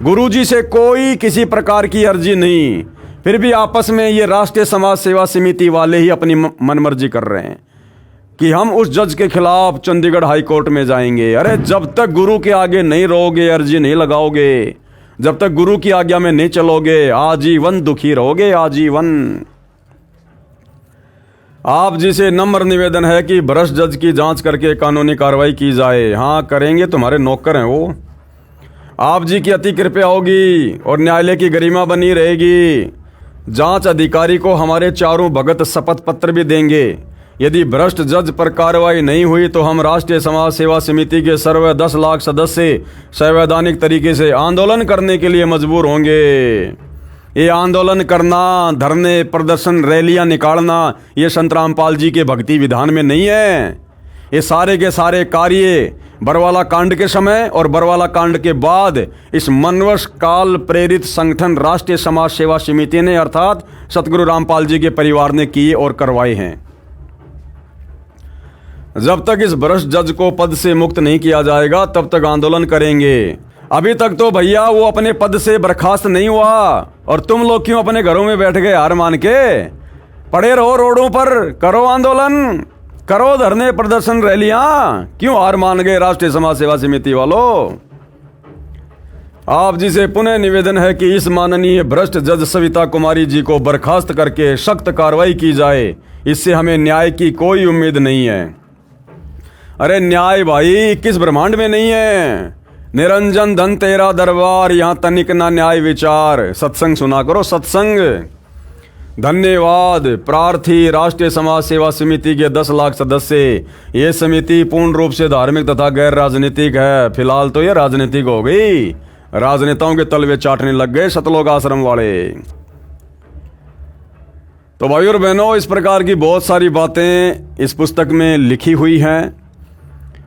गुरुजी से कोई किसी प्रकार की अर्जी नहीं। फिर भी आपस में ये राष्ट्रीय समाज सेवा समिति वाले ही अपनी मनमर्जी कर रहे हैं कि हम उस जज के खिलाफ चंडीगढ़ हाई कोर्ट में जाएंगे। अरे जब तक गुरु के आगे नहीं रहोगे, अर्जी नहीं लगाओगे, जब तक गुरु की आज्ञा में नहीं चलोगे, आजीवन दुखी रहोगे, आजीवन। आप जी से नम्र निवेदन है कि भ्रष्ट जज की जांच करके कानूनी कार्रवाई की जाए। हाँ करेंगे, तुम्हारे नौकर हैं वो। आप जी की अति कृपया होगी और न्यायालय की गरिमा बनी रहेगी। जांच अधिकारी को हमारे चारों भगत शपथ पत्र भी देंगे। यदि भ्रष्ट जज पर कार्रवाई नहीं हुई तो हम राष्ट्रीय समाज सेवा समिति के सर्वे 10 लाख सदस्य संवैधानिक तरीके से आंदोलन करने के लिए मजबूर होंगे। ये आंदोलन करना, धरने, प्रदर्शन, रैलियां निकालना, ये संत रामपाल जी के भक्ति विधान में नहीं है। ये सारे के सारे कार्य बरवाला कांड के समय और बरवाला कांड के बाद इस मनवश काल प्रेरित संगठन राष्ट्रीय समाज सेवा समिति ने अर्थात सतगुरु रामपाल जी के परिवार ने किए और करवाए हैं। जब तक इस भ्रष्ट जज को पद से मुक्त नहीं किया जाएगा तब तक आंदोलन करेंगे। अभी तक तो भैया वो अपने पद से बर्खास्त नहीं हुआ और तुम लोग क्यों अपने घरों में बैठ गए हार मान के? पड़े रहो रोडों पर, करो आंदोलन, करो धरने, प्रदर्शन, रैलियां। क्यों हार मान गए राष्ट्रीय समाज सेवा समिति वालों? आप जी से पुनः निवेदन है कि इस माननीय भ्रष्ट जज सविता कुमारी जी को बर्खास्त करके सख्त कार्रवाई की जाए। इससे हमें न्याय की कोई उम्मीद नहीं है। अरे न्याय भाई 21 ब्रह्मांड में नहीं है। निरंजन धन तेरा दरबार, यहाँ तनिक ना न्याय विचार। सत्संग सुना करो, सत्संग। धन्यवाद। प्रार्थी राष्ट्रीय समाज सेवा समिति के 10 लाख सदस्य। ये समिति पूर्ण रूप से धार्मिक तथा गैर राजनीतिक है। फिलहाल तो ये राजनीतिक हो गई, राजनेताओं के तलवे चाटने लग गए सतलोक आश्रम वाले। तो भाई और बहनों, इस प्रकार की बहुत सारी बातें इस पुस्तक में लिखी हुई हैं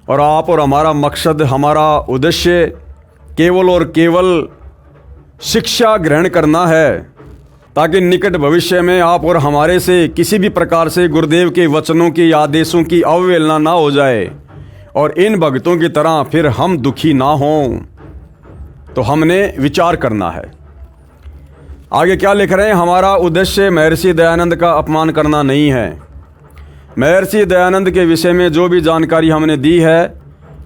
और आप और हमारा मकसद, हमारा उद्देश्य केवल और केवल शिक्षा ग्रहण करना है ताकि निकट भविष्य में आप और हमारे से किसी भी प्रकार से गुरुदेव के वचनों की, आदेशों की अवहेलना ना हो जाए और इन भक्तों की तरह फिर हम दुखी ना हों। तो हमने विचार करना है। आगे क्या लिख रहे हैं? हमारा उद्देश्य महर्षि दयानंद का अपमान करना नहीं है। महर्षि दयानंद के विषय में जो भी जानकारी हमने दी है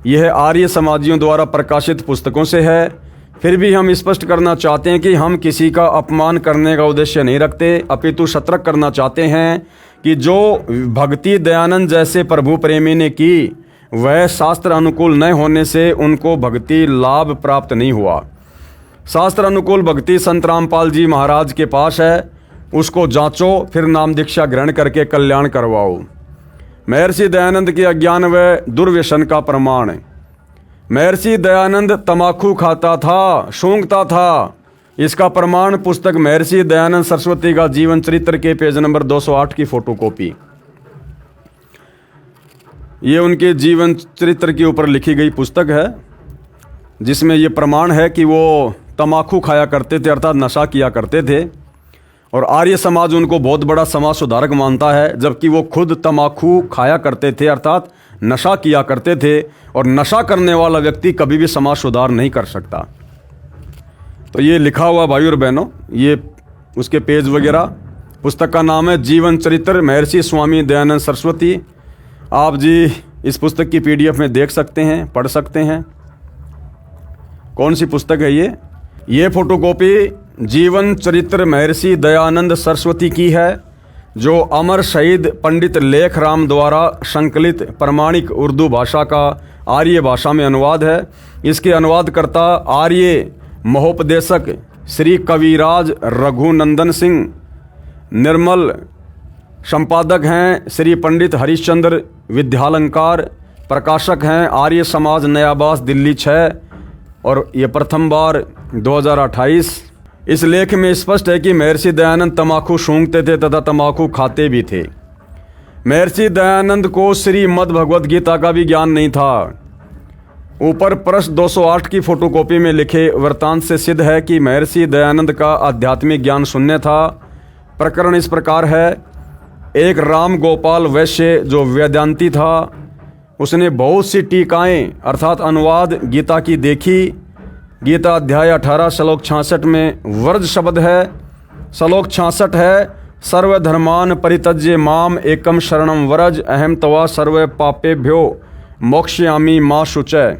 यह आर्य समाजियों द्वारा प्रकाशित पुस्तकों से है। फिर भी हम स्पष्ट करना चाहते हैं कि हम किसी का अपमान करने का उद्देश्य नहीं रखते, अपितु सतर्क करना चाहते हैं कि जो भक्ति दयानंद जैसे प्रभु प्रेमी ने की वह शास्त्र अनुकूल न होने से उनको भक्ति लाभ प्राप्त नहीं हुआ। शास्त्र अनुकूल भक्ति संत रामपाल जी महाराज के पास है, उसको जांचो, फिर नाम दीक्षा ग्रहण करके कल्याण करवाओ। महर्षि दयानंद के अज्ञान व दुर्व्यसन का प्रमाण। महर्षि दयानंद तमाकू खाता था, सूंघता था। इसका प्रमाण पुस्तक महर्षि दयानंद सरस्वती का जीवन चरित्र के पेज नंबर 208 की फोटोकॉपी। ये उनके जीवन चरित्र के ऊपर लिखी गई पुस्तक है जिसमें ये प्रमाण है कि वो तमाकू खाया करते थे, अर्थात नशा किया करते थे। और आर्य समाज उनको बहुत बड़ा समाज सुधारक मानता है, जबकि वो खुद तमाकू खाया करते थे, अर्थात नशा किया करते थे। और नशा करने वाला व्यक्ति कभी भी समाज सुधार नहीं कर सकता। तो ये लिखा हुआ भाई और बहनों, ये उसके पेज वगैरह। पुस्तक का नाम है जीवन चरित्र महर्षि स्वामी दयानंद सरस्वती। आप जी इस पुस्तक की PDF में देख सकते हैं, पढ़ सकते हैं। कौन सी पुस्तक है ये फोटोकॉपी जीवन चरित्र महर्षि दयानंद सरस्वती की है, जो अमर शहीद पंडित लेखराम द्वारा संकलित प्रमाणिक उर्दू भाषा का आर्य भाषा में अनुवाद है। इसके अनुवादकर्ता आर्य महोपदेशक श्री कविराज रघुनंदन सिंह निर्मल, संपादक हैं श्री पंडित हरिश्चंद्र विद्यालंकार, प्रकाशक हैं आर्य समाज नयाबास दिल्ली 6। और ये प्रथम बार 2028 इस लेख में स्पष्ट है कि महर्षि दयानंद तम्बाकू सूंघते थे तथा तम्बाकू खाते भी थे। महर्षि दयानंद को श्रीमद् भगवद गीता का भी ज्ञान नहीं था। ऊपर पृष्ठ 208 की फोटोकॉपी में लिखे वृत्तांत से सिद्ध है कि महर्षि दयानंद का आध्यात्मिक ज्ञान शून्य था। प्रकरण इस प्रकार है। एक राम गोपाल वैश्य जो वेदांती था, उसने बहुत सी टीकाएं अर्थात अनुवाद गीता की देखी। गीता अध्याय 18 श्लोक 66 में वर्ज शब्द है। श्लोक 66 है, सर्वधर्मान परित्यज्य माम एकम शरणम व्रज अहम तवा सर्व पापेभ्यो मोक्ष्यामि मा शुचय।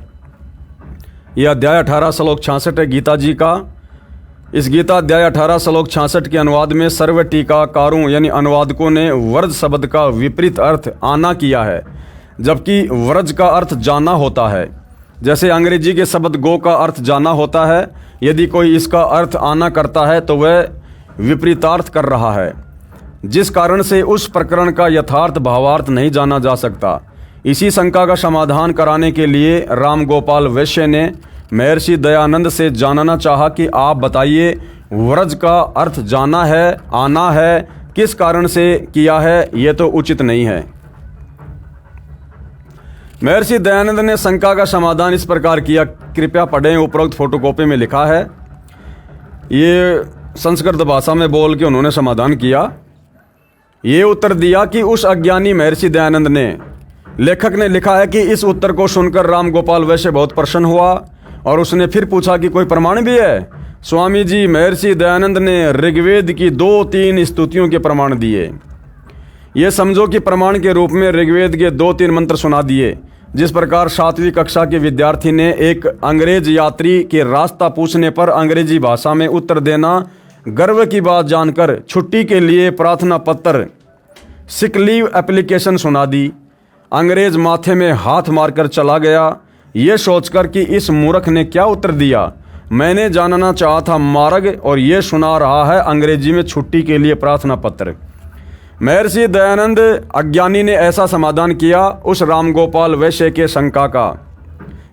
यह अध्याय 18 श्लोक 66 है गीता जी का। इस गीता अध्याय 18 श्लोक 66 के अनुवाद में सर्व टीकाकारों यानी अनुवादकों ने व्रज शब्द का विपरीत अर्थ आना किया है, जबकि व्रज का अर्थ जाना होता है। जैसे अंग्रेजी के शब्द गो का अर्थ जाना होता है, यदि कोई इसका अर्थ आना करता है तो वह विपरीतार्थ कर रहा है, जिस कारण से उस प्रकरण का यथार्थ भावार्थ नहीं जाना जा सकता। इसी शंका का समाधान कराने के लिए राम गोपाल वैश्य ने महर्षि दयानंद से जानना चाहा कि आप बताइए, व्रज का अर्थ जाना है, आना है, किस कारण से किया है, ये तो उचित नहीं है। महर्षि दयानंद ने शंका का समाधान इस प्रकार किया, कृपया पढ़ें, उपरोक्त फोटोकॉपी में लिखा है। ये संस्कृत भाषा में बोल के उन्होंने समाधान किया। ये उत्तर दिया कि उस अज्ञानी महर्षि दयानंद ने, लेखक ने लिखा है कि इस उत्तर को सुनकर राम गोपाल वैश्य बहुत प्रसन्न हुआ और उसने फिर पूछा कि कोई प्रमाण भी है। स्वामी जी, महर्षि दयानंद ने ऋग्वेद की 2-3 स्तुतियों के प्रमाण दिए। ये समझो कि प्रमाण के रूप में ऋग्वेद के 2-3 मंत्र सुना दिए। जिस प्रकार 7वीं कक्षा के विद्यार्थी ने एक अंग्रेज यात्री के रास्ता पूछने पर अंग्रेजी भाषा में उत्तर देना गर्व की बात जानकर छुट्टी के लिए प्रार्थना पत्र सिक लीव एप्लीकेशन सुना दी। अंग्रेज माथे में हाथ मारकर चला गया, ये सोचकर कि इस मूर्ख ने क्या उत्तर दिया। मैंने जानना चाहा था मार्ग, और ये सुना रहा है अंग्रेजी में छुट्टी के लिए प्रार्थना पत्र। महर्षि दयानंद अज्ञानी ने ऐसा समाधान किया उस रामगोपाल वैश्य के शंका का।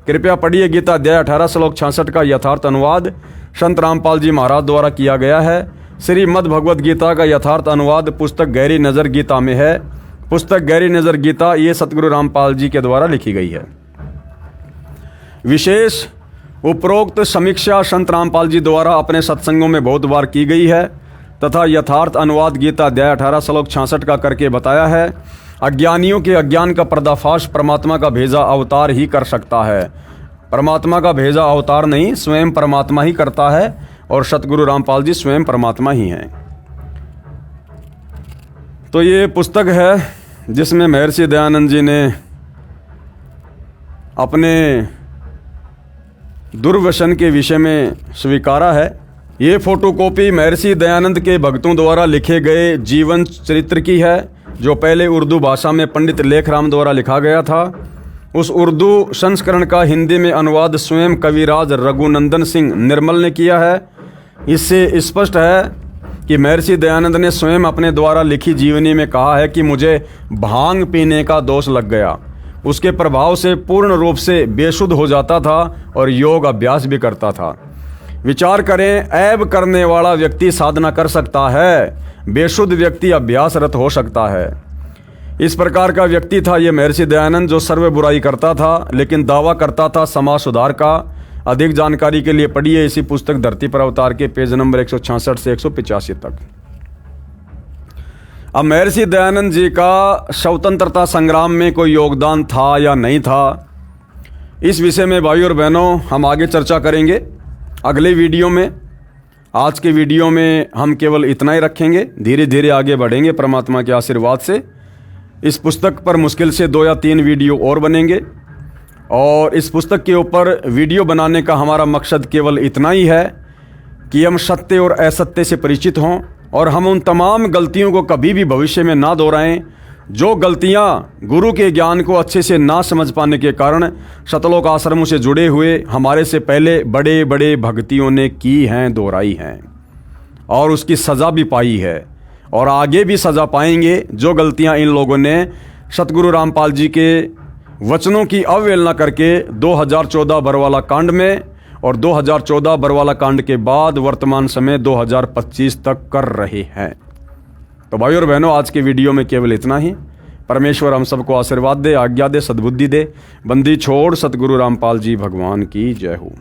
कृपया पढ़िए गीता अध्याय 18 श्लोक 66 का यथार्थ अनुवाद संत रामपाल जी महाराज द्वारा किया गया है। श्रीमद् भगवद गीता का यथार्थ अनुवाद पुस्तक गहरी नज़र गीता में है। पुस्तक गहरी नज़र गीता ये सतगुरु रामपाल जी के द्वारा लिखी गई है। विशेष उपरोक्त समीक्षा संत रामपाल जी द्वारा अपने सत्संगों में बहुत बार की गई है तथा यथार्थ अनुवाद गीता अध्याय 18 श्लोक 66 का करके बताया है। अज्ञानियों के अज्ञान का पर्दाफाश परमात्मा का भेजा अवतार ही कर सकता है। परमात्मा का भेजा अवतार नहीं, स्वयं परमात्मा ही करता है और सतगुरु रामपाल जी स्वयं परमात्मा ही हैं। तो ये पुस्तक है जिसमें महर्षि दयानंद जी ने अपने दुर्व्यसन के विषय में स्वीकारा है। ये फोटोकॉपी महर्षि दयानंद के भक्तों द्वारा लिखे गए जीवन चरित्र की है, जो पहले उर्दू भाषा में पंडित लेखराम द्वारा लिखा गया था। उस उर्दू संस्करण का हिंदी में अनुवाद स्वयं कविराज रघुनंदन सिंह निर्मल ने किया है। इससे स्पष्ट है कि महर्षि दयानंद ने स्वयं अपने द्वारा लिखी जीवनी में कहा है कि मुझे भांग पीने का दोष लग गया। उसके प्रभाव से पूर्ण रूप से बेशुद्ध हो जाता था और योग अभ्यास भी करता था। विचार करें, ऐब करने वाला व्यक्ति साधना कर सकता है, बेशुद्ध व्यक्ति अभ्यासरत हो सकता है। इस प्रकार का व्यक्ति था ये महर्षि दयानंद, जो सर्व बुराई करता था लेकिन दावा करता था समाज सुधार का। अधिक जानकारी के लिए पढ़िए इसी पुस्तक धरती पर अवतार के पेज नंबर 166 से 185 तक। अब महर्षि दयानंद जी का स्वतंत्रता संग्राम में कोई योगदान था या नहीं था, इस विषय में भाइयों और बहनों हम आगे चर्चा करेंगे अगले वीडियो में। आज के वीडियो में हम केवल इतना ही रखेंगे, धीरे धीरे आगे बढ़ेंगे परमात्मा के आशीर्वाद से। इस पुस्तक पर मुश्किल से 2 या 3 वीडियो और बनेंगे और इस पुस्तक के ऊपर वीडियो बनाने का हमारा मकसद केवल इतना ही है कि हम सत्य और असत्य से परिचित हों और हम उन तमाम गलतियों को कभी भी भविष्य में ना दोहराएं जो गलतियां गुरु के ज्ञान को अच्छे से ना समझ पाने के कारण शतलोक आश्रमों से जुड़े हुए हमारे से पहले बड़े बड़े भक्तियों ने की हैं, दोहराई हैं और उसकी सज़ा भी पाई है और आगे भी सज़ा पाएंगे। जो गलतियां इन लोगों ने सतगुरु रामपाल जी के वचनों की अवहेलना करके 2014 बरवाला कांड में और 2014 बरवाला कांड के बाद वर्तमान समय 2025 तक कर रहे हैं। तो भाई और बहनों, आज के वीडियो में केवल इतना ही। परमेश्वर हम सबको आशीर्वाद दे, आज्ञा दे, सद्बुद्धि दे। बंदी छोड़ सतगुरु रामपाल जी भगवान की जय हो।